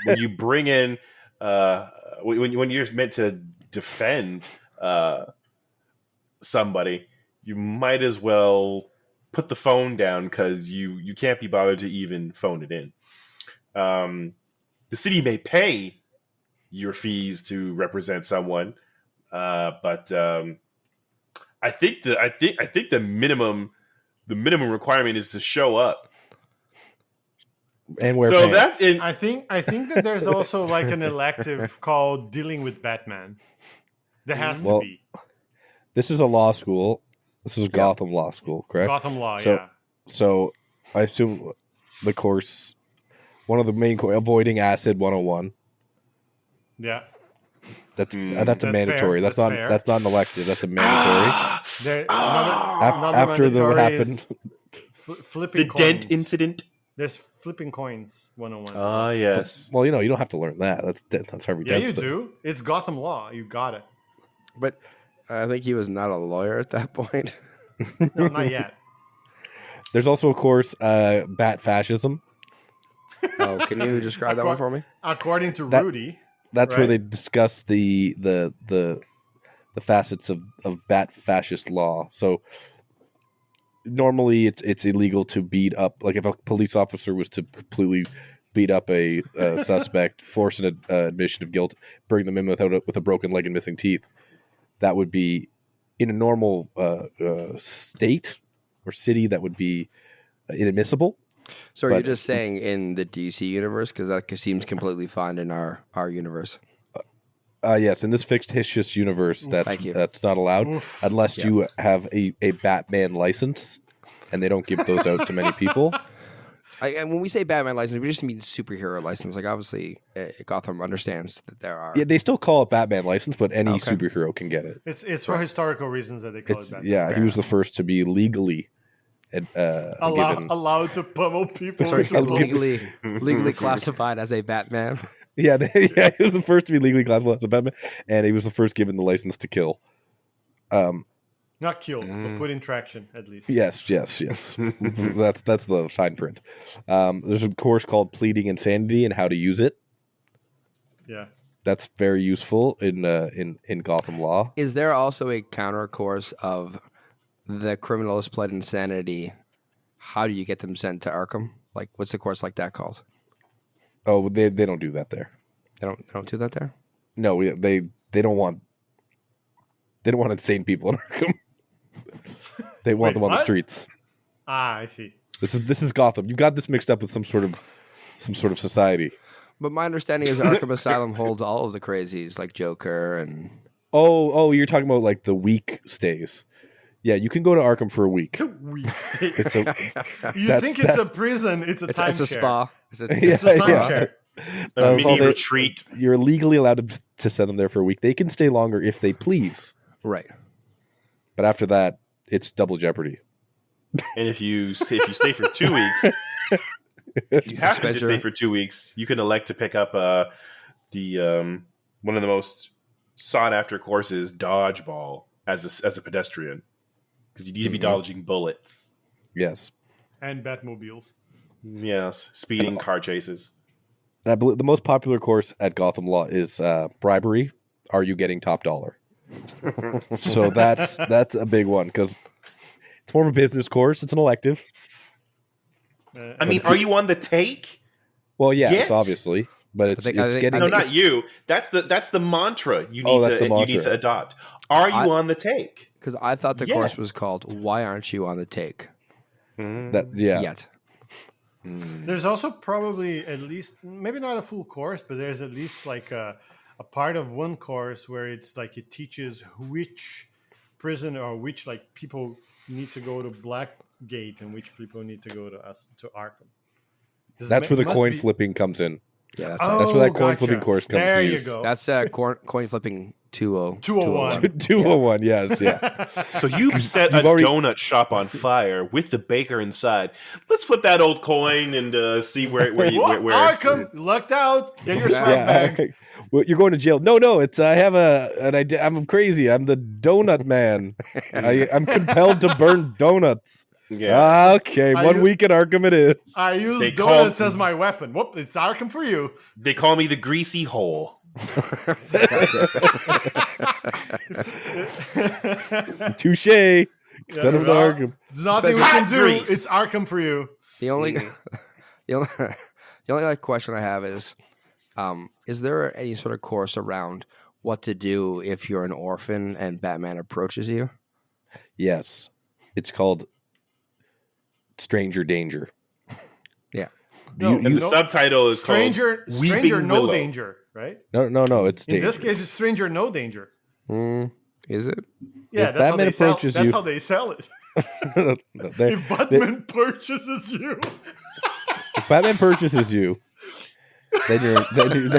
when you bring in when you're meant to defend somebody, you might as well put the phone down because you can't be bothered to even phone it in. The city may pay your fees to represent someone, but I think the minimum requirement is to show up. And wear So pants. that's in. I think that there's also like an elective called dealing with Batman. There has to Well, be This is a law school. This is Gotham Law School, correct? Gotham Law. So- Yeah. So I assume the course, one of the main avoiding acid 101. Yeah. That's a That's mandatory. fair. That's That's not fair. that's not an elective. That's a mandatory. Another After the what mandatory is happened, flipping The dent coins. incident. There's flipping coins 101. Ah, yes. well, you don't have to learn that. That's Harvey Yeah, Dent's you thing. do. It's Gotham Law. You got it. But I think he was not a lawyer at that point. No, not yet. There's also a course, bat fascism. Oh, can you describe that one for me? According to That- Rudy. That's where Right. they discuss the facets of bat fascist law. So normally it's illegal to beat up, like if a police officer was to completely beat up a suspect, force an admission of guilt, bring them in with a broken leg and missing teeth, that would be in a normal state or city that would be inadmissible. So are you But- just saying in the DC universe? Because that seems completely fine in our universe. Yes, in this fictitious universe, Thank you. that's not allowed unless Yeah. you have a Batman license, and they don't give those out to many people. And when we say Batman license, we just mean superhero license. Like obviously, Gotham understands that there are. Yeah, they still call it Batman license, but any superhero can get it. It's for historical reasons that they call it that. Yeah, he was the first to be legally given. Allowed to pummel people. Sorry, into oblivion. legally classified as a Batman. Yeah, yeah, he was the first to be legally classified as a Batman, and he was the first given the license to kill. Not killed, but put in traction at least. Yes. that's the fine print. There's a course called Pleading Insanity and How to Use It. Yeah. That's very useful in Gotham Law. Is there also a counter course of the criminals pled insanity? How do you get them sent to Arkham? Like, what's the course like that called? Oh, they don't do that there. They don't do that there. No, they don't want insane people in Arkham. They want Wait, them on the what? streets. Ah, I see. This is Gotham. You got this mixed up with some sort of society. But my understanding is Arkham Asylum holds all of the crazies, like Joker and. Oh, you're talking about like the week stays. Yeah, you can go to Arkham for a week. Weak state. It's You that's- think it's a prison? It's a It's timeshare. a spa. It's a, It's a Yeah. timeshare. A so mini they- retreat. You're legally allowed to send them there for a week. They can stay longer if they please, right. but after that, it's double jeopardy. And if you stay for 2 weeks, you have to stay for 2 weeks. You can elect to pick up the one of the most sought after courses, dodgeball, as a pedestrian, because you need to be dodging bullets. Yes. And Batmobiles. Yes, speeding car chases. And I believe the most popular course at Gotham Law is bribery. Are you getting top dollar? So that's a big one because it's more of a business course. It's an elective. I mean, are you on the take? Well, yes, Yes. obviously, but it's I think- getting. No, not you. That's the mantra you Oh, need that's the you need mantra. to adopt. Are you on the take? Because I thought the course Yes. was called "Why Aren't You on the Take Yeah. Yet?" There's also probably at least, maybe not a full course, but there's at least like a part of one course where it's like it teaches which prison or which like people need to go to Blackgate and which people need to go to Arkham. That's where the must coin be- flipping comes in. Yeah, that's That's where that coin gotcha. flipping course comes There to you use. go. that's coin flipping 201. 201, yes, yeah. So you've set a already- donut shop on fire with the baker inside. Let's flip that old coin and see where What? Arkham, lucked out. Get your swag Yeah. bag. Well, you're going to jail. No, it's I have an idea. I'm crazy. I'm the donut man. I'm compelled to burn donuts. Yeah. Okay, I 1 u- week at Arkham it is. I use They donuts call- as my weapon. Whoop, it's Arkham for you. They call me the greasy hole. Touche. Send him to well, Arkham. There's nothing we Hot can do. grease. It's Arkham for you. The only, the only, the only like question I have is there any sort of course around what to do if you're an orphan and Batman approaches you? Yes, it's called Stranger Danger. Yeah. No, And the subtitle is Stranger called Weeping No Willow. Danger, right? No, it's In danger. this case, it's Stranger No Danger. Is it? Yeah, If that's how Batman they sell. approaches That's you- how they sell it. No, If Batman purchases you, if Batman purchases you, then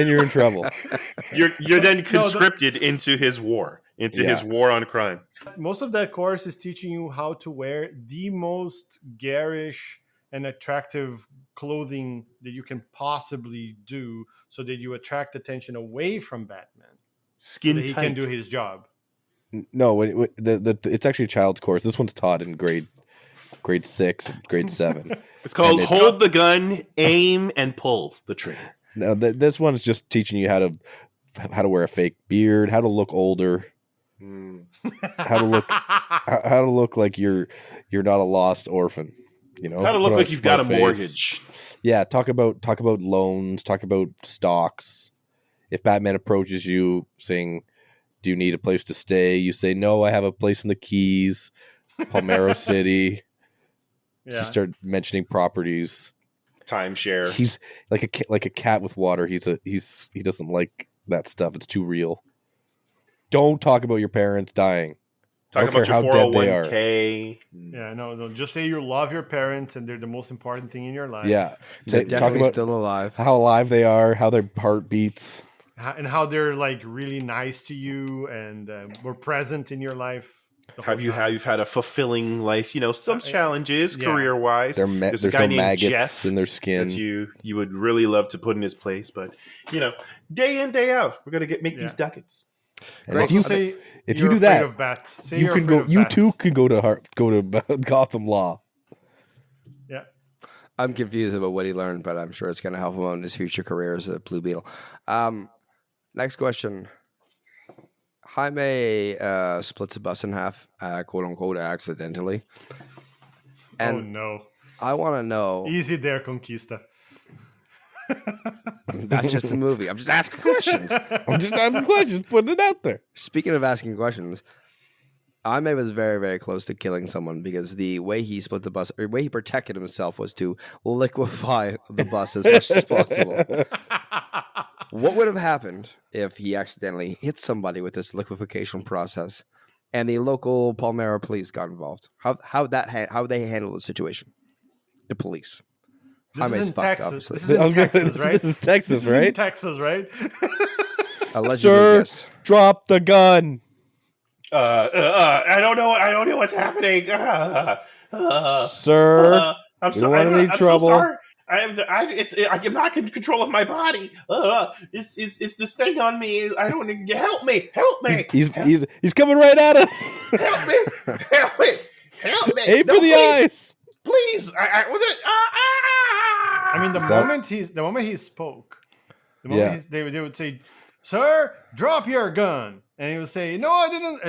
you're in trouble. You're then conscripted into his war on crime. most of that course is teaching you how to wear the most garish and attractive clothing that you can possibly do, so that you attract attention away from Batman, so Skin that he tight. can do his job. No, it's actually a child's course. This one's taught in grade 6, and grade 7. It's called And Hold the Gun, Aim, and Pull the Trigger. No, this one's just teaching you how to wear a fake beard, how to look older, how to look like you're not a lost orphan. You know, How to look Put on like you've got a smart face. mortgage. Yeah, talk about loans, talk about stocks. If Batman approaches you saying, "Do you need a place to stay?" You say, "No, I have a place in the Keys, Palmero City." Yeah. You start mentioning properties. Timeshare. He's like a cat with water. He doesn't like that stuff. It's too real. Don't talk about your parents dying. Talk I don't about your care how dead they are. 401k. Yeah, no. Just say you love your parents and they're the most important thing in your life. Yeah, They're talk definitely about still alive. how alive they are, how their heart beats. And how they're like really nice to you and were present in your life. How you've had a fulfilling life? You know, some challenges yeah. career wise. There's a no guy named maggots Jeff in their skin. that you would really love to put in his place, but you know, day in day out, we're gonna make these ducats. And Also say if you're you do afraid that, of bats. Say you you're can afraid go. of You bats. too can go to Gotham Law. Yeah. I'm confused about what he learned, but I'm sure it's going to help him out in his future career as a Blue Beetle. Next question. Jaime splits a bus in half, quote unquote, accidentally. And Oh no. I want to know. Easy there, Conquista. That's just a movie. I'm just asking questions. I'm just asking questions, putting it out there. Speaking of asking questions, Jaime was very, very close to killing someone because the way he split the bus, or the way he protected himself, was to liquefy the bus as much as possible. What would have happened if he accidentally hit somebody with this liquefaction process, and the local Palmera police got involved? How they handle the situation? The police. This is in Texas. This is I in was gonna say, Texas, right? this is Texas, This is right? in Texas, right? Allegedly, Sir, yes. drop the gun. I don't know what's happening. Sir, I'm you don't want any I'm trouble. so sorry. I'm not in control of my body. It's this thing on me. I don't help me. He's coming right at us. Help me. Aim for the please. eyes. Please. I mean, the moment he spoke, they would say, "Sir, drop your gun," and he would say, "No, I didn't."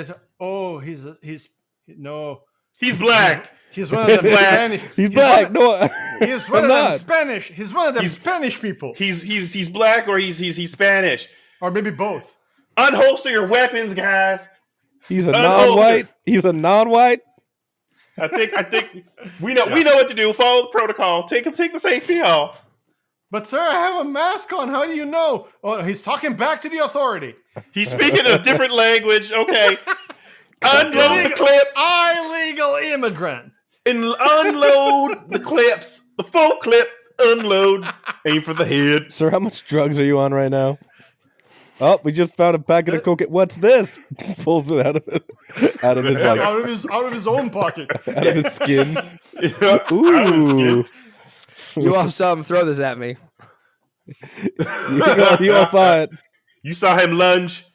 He's black. He's one of them Spanish. He's black. No, He's one I'm of them not. Spanish. He's one of them Spanish people, He's black or he's Spanish. or maybe both. Unholster your weapons, guys. He's a non-white. He's a non-white. I think we know what to do. Follow the protocol. Take the safety off. But sir, I have a mask on. How do you know? Oh, he's talking back to the authority. He's speaking a different language. Okay. Unload the clips. Illegal immigrant. And unload the clips. The full clip. Unload. Aim for the head. Sir, how much drugs are you on right now? Oh, we just found a packet of cocaine. What's this? Pulls it out of his like, out of his own pocket. out of his skin. Ooh. You all saw him throw this at me. You all saw it. You saw him lunge.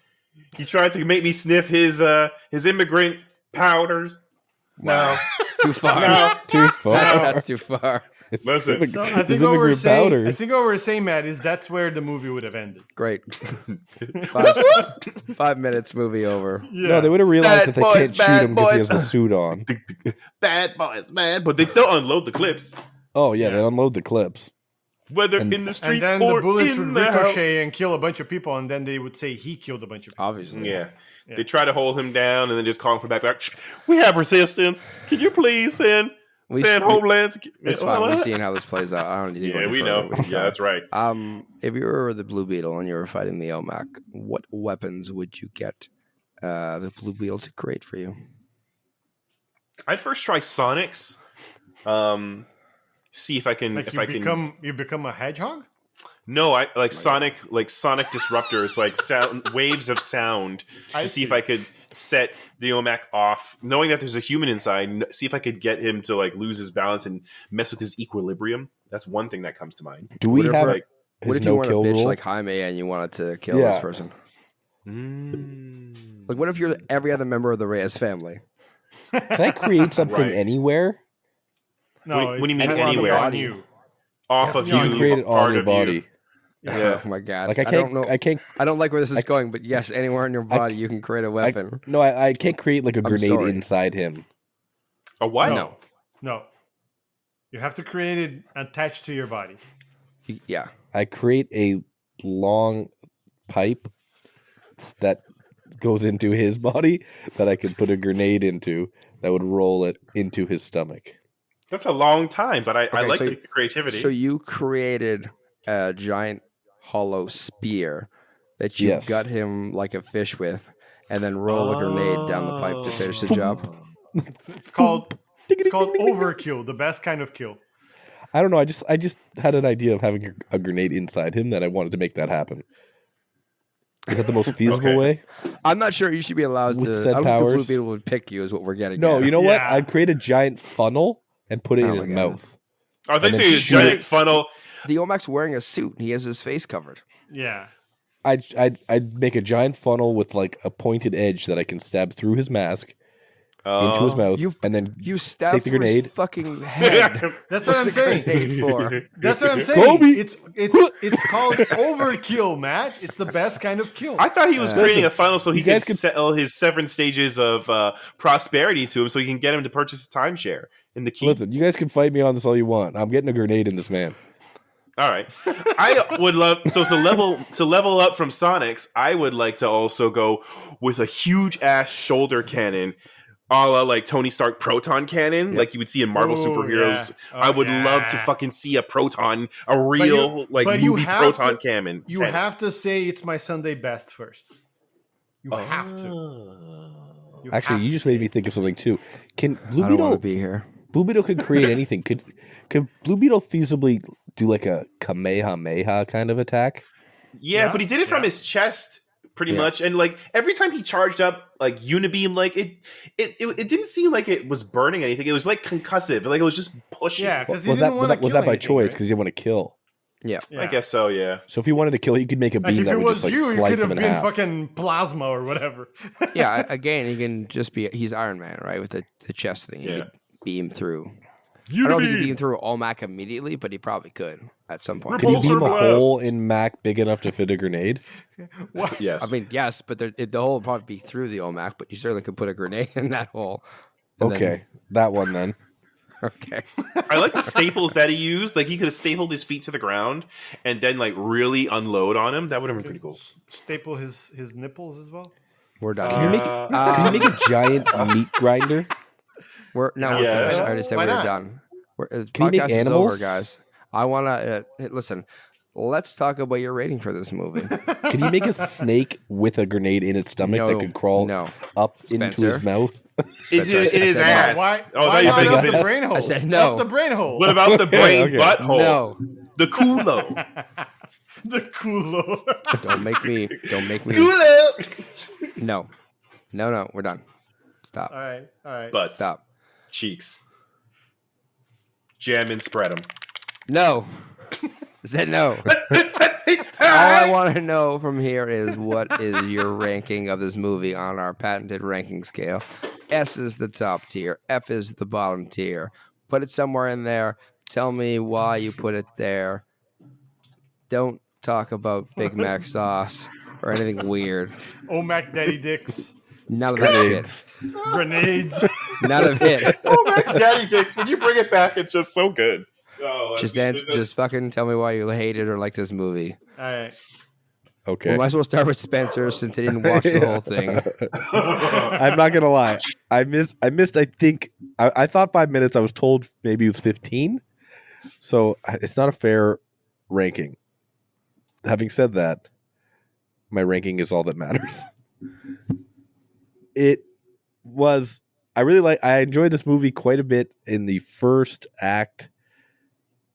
He tried to make me sniff his immigrant powders. No. Too far. No. Too far. That's too far. Listen. So I His think what we're immigrant saying. powders. I think what we're saying, Matt, is that's where the movie would have ended. Great. 5 minutes, movie over. Yeah. No, they would have realized Bad that they boys, can't shoot bad him because he has boys. a suit on. Bad boys, man. But they still unload the clips. Oh yeah, they unload the clips. Whether in the And streets then or the bullets in would the house. ricochet and kill a bunch of people, and then they would say he killed a bunch of people. Obviously. Yeah. Yeah. They try to hold him down and then just call him from back. Like, we have resistance. Can you please send Homeland? It's fine. We're seeing how this plays out. I don't need to go Yeah, any we further. know. Yeah, that's right. If you were the Blue Beetle and you were fighting the OMAC, what weapons would you get the Blue Beetle to create for you? I'd first try Sonics. See if I can. Like if you become a hedgehog. No, I like sonic disruptors, like sound waves of sound, to see if I could set the OMAC off, knowing that there's a human inside. See if I could get him to like lose his balance and mess with his equilibrium. That's one thing that comes to mind. Do we have What if you weren't a bitch rule? like Jaime and you wanted to kill this person? Like, what if you're every other member of the Reyes family? Can I create something Right. anywhere? No, What do you mean it has to be anywhere? on you. Off of You you, can create it part on your of you. body. Yeah. Oh my god! Like I don't can't. know. I can't. I don't like where this is going, but yes, anywhere in your body you can create a weapon. I can't create like a grenade sorry. inside him. A what? No. You have to create it attached to your body. Yeah. I create a long pipe that goes into his body that I could put a grenade into that would roll it into his stomach. That's a long time, but I like so- the creativity. So you created a giant hollow spear that you Yes. gut him like a fish with, and then roll a grenade down the pipe to finish the job. It's called overkill, the best kind of kill. I don't know. I just had an idea of having a grenade inside him that I wanted to make that happen. Is that the most feasible Okay. way? I'm not sure you should be allowed With to. said I don't think the Blue powers? Beetle would pick you, is what we're getting No, at. you know what? Yeah. I'd create a giant funnel and put it Oh in my his God. mouth. I think and then it's a shoot giant it. funnel. The OMAC's wearing a suit. And he has his face covered. Yeah. I'd make a giant funnel with like a pointed edge that I can stab through his mask into his mouth, and then You stabbed take the through grenade. his fucking head. That's what I'm What's the saying. grenade for? That's what I'm saying. Kobe! It's called overkill, Matt. It's the best kind of kill. I thought he was creating a funnel so he you could guys could- sell his 7 stages of prosperity to him, so he can get him to purchase a timeshare in the keys. Listen, you guys can fight me on this all you want. I'm getting a grenade in this man. All right, I would love to level up from Sonics. I would like to also go with a huge ass shoulder cannon, a la like Tony Stark proton cannon, like you would see in Marvel Ooh, superheroes. yeah. I would Yeah. love to fucking see a proton, a real but you movie have proton to- cannon. You have to say it's my Sunday best first. You have to. You Actually, have you to just say made me think of something too. Can Blue I don't want Beetle? to be here. Blue Beetle could create anything. Could Blue Beetle feasibly do like a Kamehameha kind of attack? Yeah, Yeah, but he did it from yeah. his chest pretty Yeah. much, and like every time he charged up like Unibeam, like it didn't seem like it was burning anything. It was like concussive, like it was just pushing. Yeah, because he Was didn't that want to was kill that by anything, choice right? because he didn't want to kill? Yeah. I guess so. Yeah. So if he wanted to kill, he could make a Like beam if that it would was just like you, you could slice have him in been half. fucking plasma or whatever. Yeah. Again, he can just be. He's Iron Man, right? With the chest thing. He Yeah. could beam through. I don't know if he could beam through OMAC immediately, but he probably could at some point. Could he Repulsor beam a blast. hole in Mac big enough to fit a grenade? Yes. I mean, yes, but the hole would probably be through the OMAC, but you certainly could put a grenade in that hole. And Okay, that one then. Okay. I like the staples that he used. Like he could have stapled his feet to the ground and then like really unload on him. That would have been pretty cool. Staple his nipples as well. We're done. Can you make can you make a giant meat grinder? We're Yeah. finished. I already said Why we were not? done. The Can you make podcast is animals? over, guys. I want to listen. Let's talk about your rating for this movie. Can you make a snake with a grenade in its stomach No, that could crawl no. up into Spencer? his mouth? It is said no. ass. Why? Oh, why no, not you're up saying the brain hole? I said no. Up the brain hole. what about the brain Okay. butthole? No, The culo. The culo. don't make me. Culo. No, we're done. Stop. All right. Butts. Stop. Cheeks. Jam and spread them. No. I said no. All I want to know from here is what is your ranking of this movie on our patented ranking scale? S is the top tier. F is the bottom tier. Put it somewhere in there. Tell me why you put it there. Don't talk about Big Mac sauce or anything weird. Omac Daddy Dicks. None of that shit. Grenades. None of it. Oh my daddy dicks! When you bring it back, it's just so good. Oh, Just fucking tell me why you hate it or like this movie. All right. Okay. We might as well start with Spencer since he didn't watch the whole thing. I'm not gonna lie. I missed. I think I thought 5 minutes. I was told maybe it was 15. So it's not a fair ranking. Having said that, my ranking is all that matters. It was. I enjoyed this movie quite a bit in the first act,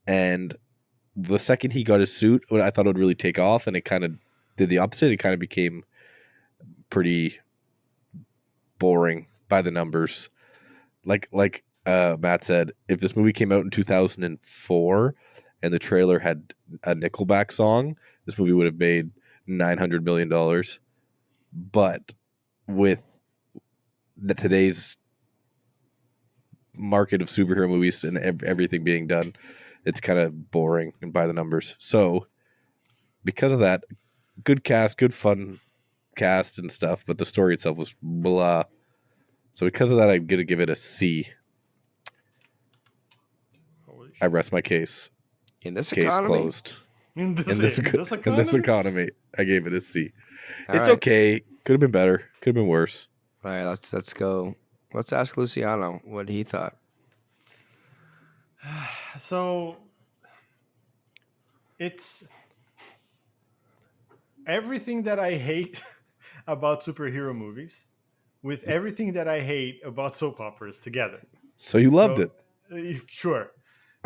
and the second he got his suit, I thought it would really take off, and it kind of did the opposite. It kind of became pretty boring by the numbers. Like Matt said, if this movie came out in 2004 and the trailer had a Nickelback song, this movie would have made $900 million. But with today's market of superhero movies and everything being done, it's kind of boring and by the numbers. So because of that, good cast, good fun cast and stuff, but the story itself was blah. So because of that, I'm going to give it a C. I rest my case. In this Case economy? Closed. In In this economy, I gave it a C. All It's right. okay. Could have been better. Could have been worse. All right, let's go. Let's ask Luciano what he thought. So it's everything that I hate about superhero movies with everything that I hate about soap operas together. So you loved So- it. Sure.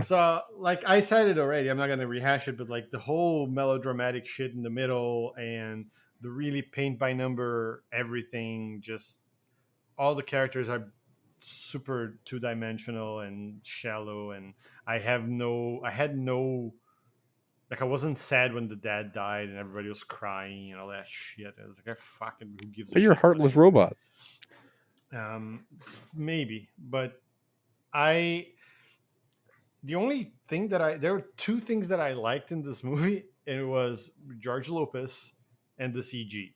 So, like I said it already, I'm not going to rehash it, but like the whole melodramatic shit in the middle and the really paint by number everything, just all the characters are super two dimensional and shallow. And I had no, like I wasn't sad when the dad died and everybody was crying and all that shit. I was like, I fucking, who gives a But you're a shit? heartless robot. Maybe, but the only thing there were two things that I liked in this movie, and it was George Lopez and the CG,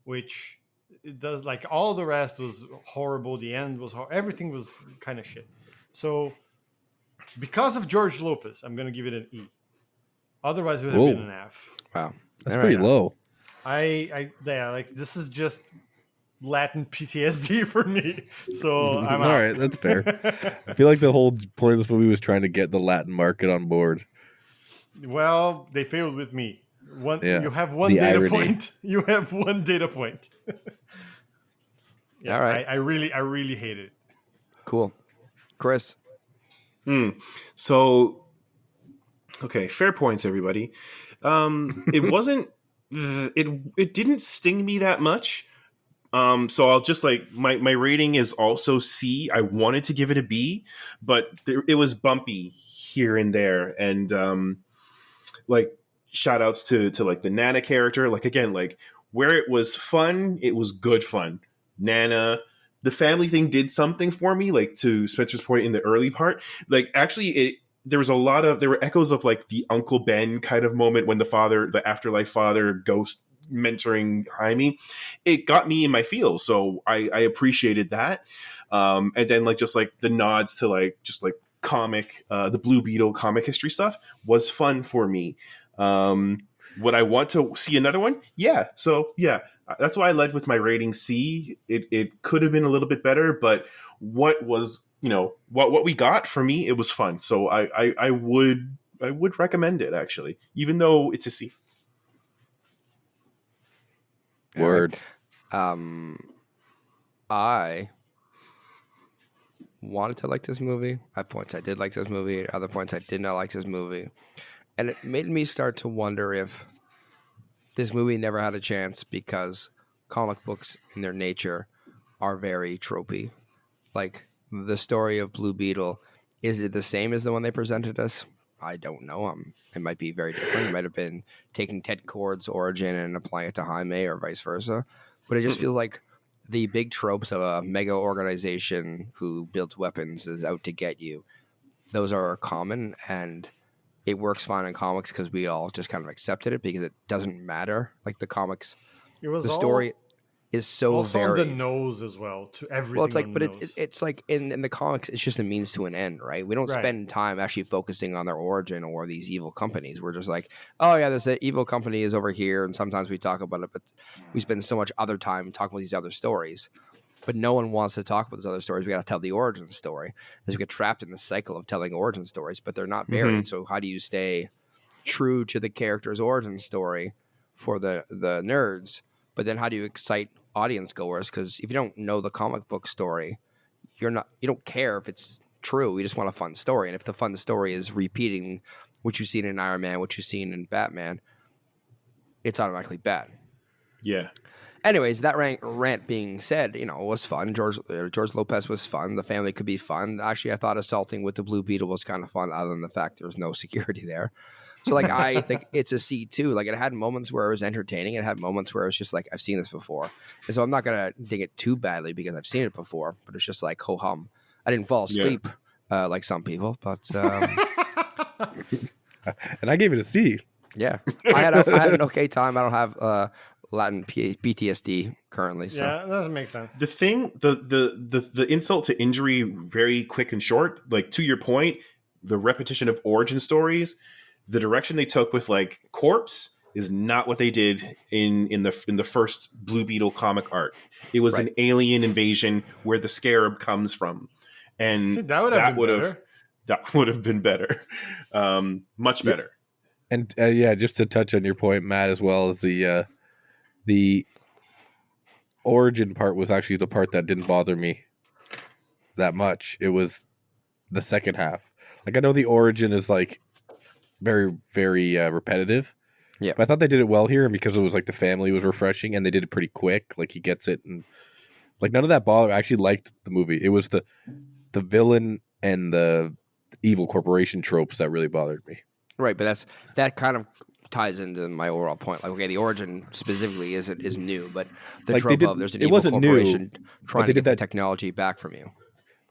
which it does like all the rest was horrible. The end was everything was kind of shit. So because of George Lopez, I'm gonna give it an E. Otherwise, it would have Whoa. been an F. Wow, That's All pretty right. low. Yeah, like this is just Latin PTSD for me. So I'm All out. right, that's fair. I feel like the whole point of this movie was trying to get the Latin market on board. Well, they failed with me. Yeah, You have one the data irony. point. You have one data point. Yeah, All right. I really hate it. Cool. Chris, So, okay, fair points, everybody. It wasn't. It didn't sting me that much. So I'll just like my rating is also C. I wanted to give it a B, but it was bumpy here and there, and like shout outs to like the Nana character. Like again, like where it was fun, it was good fun. Nana, the family thing did something for me. Like to Spencer's point in the early part, like actually there were echoes of like the Uncle Ben kind of moment when the afterlife father ghost mentoring Jaime. It got me in my feels, so I appreciated that. And then like just like the nods to like just like comic, the Blue Beetle comic history stuff was fun for me. Would I want to see another one? Yeah. So yeah, that's why I led with my rating C. It could have been a little bit better, but what was what we got for me, it was fun. So I would recommend it actually, even though it's a C. Word. I wanted to like this movie. At points, I did like this movie. At other points, I did not like this movie. And it made me start to wonder if this movie never had a chance because comic books in their nature are very tropey. Like the story of Blue Beetle, is it the same as the one they presented us? I don't know. It might be very different. It might have been taking Ted Kord's origin and applying it to Jaime or vice versa. But it just feels like the big tropes of a mega organization who builds weapons is out to get you. Those are common, and it works fine in comics because we all just kind of accepted it because it doesn't matter. Like the comics, It was the all, story. is so Also on the varied. nose as well, to everything. Well, it's like, on but the nose. it's like in the comics, it's just a means to an end, right? We don't Right. spend time actually focusing on their origin or these evil companies. We're just like, oh yeah, this evil company is over here, and sometimes we talk about it, but we spend so much other time talking about these other stories. But no one wants to talk about those other stories. We got to tell the origin story, as we get trapped in the cycle of telling origin stories, but they're not varied. So how do you stay true to the character's origin story for the nerds? But then how do you excite audience goers? Because if you don't know the comic book story, you don't care if it's true. You just want a fun story. And if the fun story is repeating what you've seen in Iron Man, what you've seen in Batman, it's automatically bad. Yeah. Anyways, that rant being said, it was fun. George Lopez was fun. The family could be fun. Actually, I thought assaulting with the Blue Beetle was kind of fun, other than the fact there was no security there. So, like, I think it's a C too. Like, it had moments where it was entertaining. It had moments where it was just like, I've seen this before. And so I'm not going to ding it too badly because I've seen it before, but it's just like, ho-hum. I didn't fall asleep like some people, but... And I gave it a C. Yeah. I had an okay time. I don't have Latin PTSD currently. So. Yeah, that doesn't make sense. The thing, the insult to injury, very quick and short. Like, to your point, the repetition of origin stories, the direction they took with like Corpse is not what they did in the first Blue Beetle comic art. It was an alien invasion where the Scarab comes from, and See, that would have been better. Much better. And just to touch on your point, Matt, as well as the origin part was actually the part that didn't bother me that much. It was the second half. Like, I know the origin is like very, very repetitive. Yeah. But I thought they did it well here, and because it was like the family was refreshing, and they did it pretty quick. Like, he gets it, and like none of that bothered. I actually liked the movie. It was the villain and the evil corporation tropes that really bothered me. Right, but that kind of ties into my overall point. Like, okay, the origin specifically is new, but the Like, trope of there's an evil corporation trying to get the technology back from you.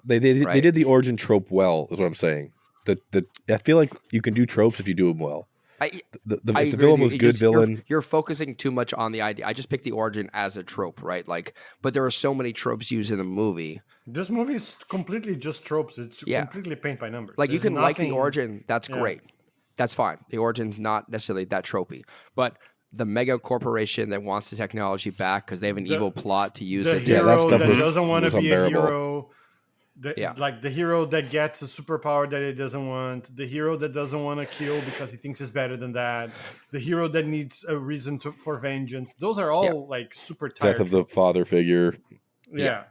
They did the origin trope well, is what I'm saying. I feel like you can do tropes if you do them well. If the villain was good villain. You're focusing too much on the idea. I just picked the origin as a trope, right? Like, but there are so many tropes used in the movie. This movie is completely just tropes. It's completely paint by numbers. Like, There's you can like the nothing- origin. That's great. That's fine. The origin's not necessarily that tropey. But the mega corporation that wants the technology back because they have an evil plot to use The it. hero that stuff that was- doesn't want was to be a unbearable. hero. Like the hero that gets a superpower that it doesn't want. The hero that doesn't want to kill because he thinks it's better than that. The hero that needs a reason for vengeance. Those are all like super tired. Death of the father figure. Yeah.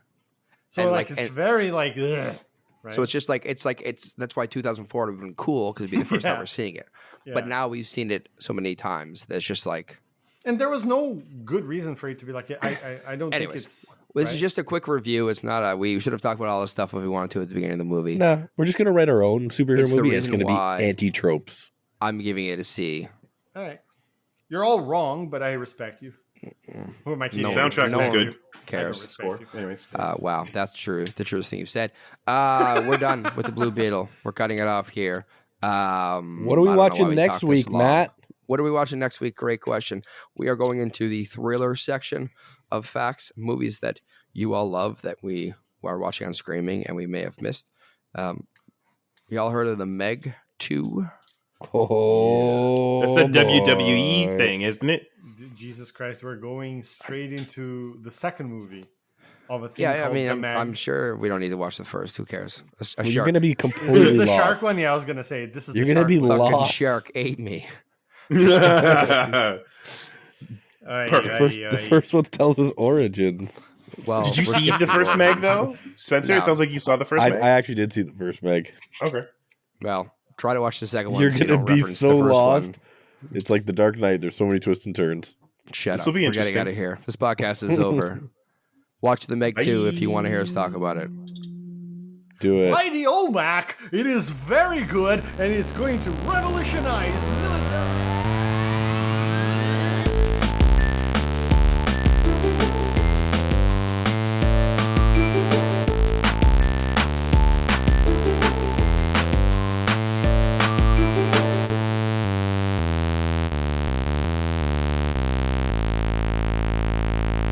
So And, like like, it's and- very like ugh, right? So it's just like it's that's why 2004 would have been cool because it'd be the first time Yeah. we're seeing it. Yeah. But now we've seen it so many times that it's just like. And there was no good reason for it to be like I don't think Anyways, it's this right? is just a quick review. It's not a. We should have talked about all this stuff if we wanted to at the beginning of the movie. Nah, we're just gonna write our own superhero It's the movie. And it's reason gonna why- be anti-tropes. I'm giving it a C. All right. You're all wrong, but I respect you. Who am I kidding? No Soundtrack no was one good. I don't Cares. respect Score. you. Anyways. Wow, that's true. The truest thing you've said. We're done with the Blue Beetle. We're cutting it off here. What are we I don't know watching why we next talked this week, long. Matt? What are we watching next week? Great question. We are going into the thriller section of facts, movies that you all love that we are watching on streaming and we may have missed. Y'all heard of the Meg 2? Oh, That's the WWE boy. thing, isn't it? Jesus Christ, we're going straight into the second movie of a thing Yeah, I called mean, The I'm Meg. sure we don't need to watch the first. Who cares? A Well, you're shark, gonna be Is this completely the lost. shark one? Yeah, I was gonna say this is. You're the gonna shark be one. fucking lost. shark ate me. Aye, Perfect. aye, The aye. first one tells his origins. Well, Did you we're- see the first Meg though, Spencer? No. It sounds like you saw the first I Meg. actually did see the first Meg. Okay. Well, try to watch the second one. You're so you gonna don't be reference so the first lost. One. It's like the Dark Knight. There's so many twists and turns. Shut This'll up. be We're getting interesting. out of here. This podcast is over. Watch the Meg 2 if you want to hear us talk about it. Do it. Mighty Olmec, it is very good, and it's going to revolutionize military.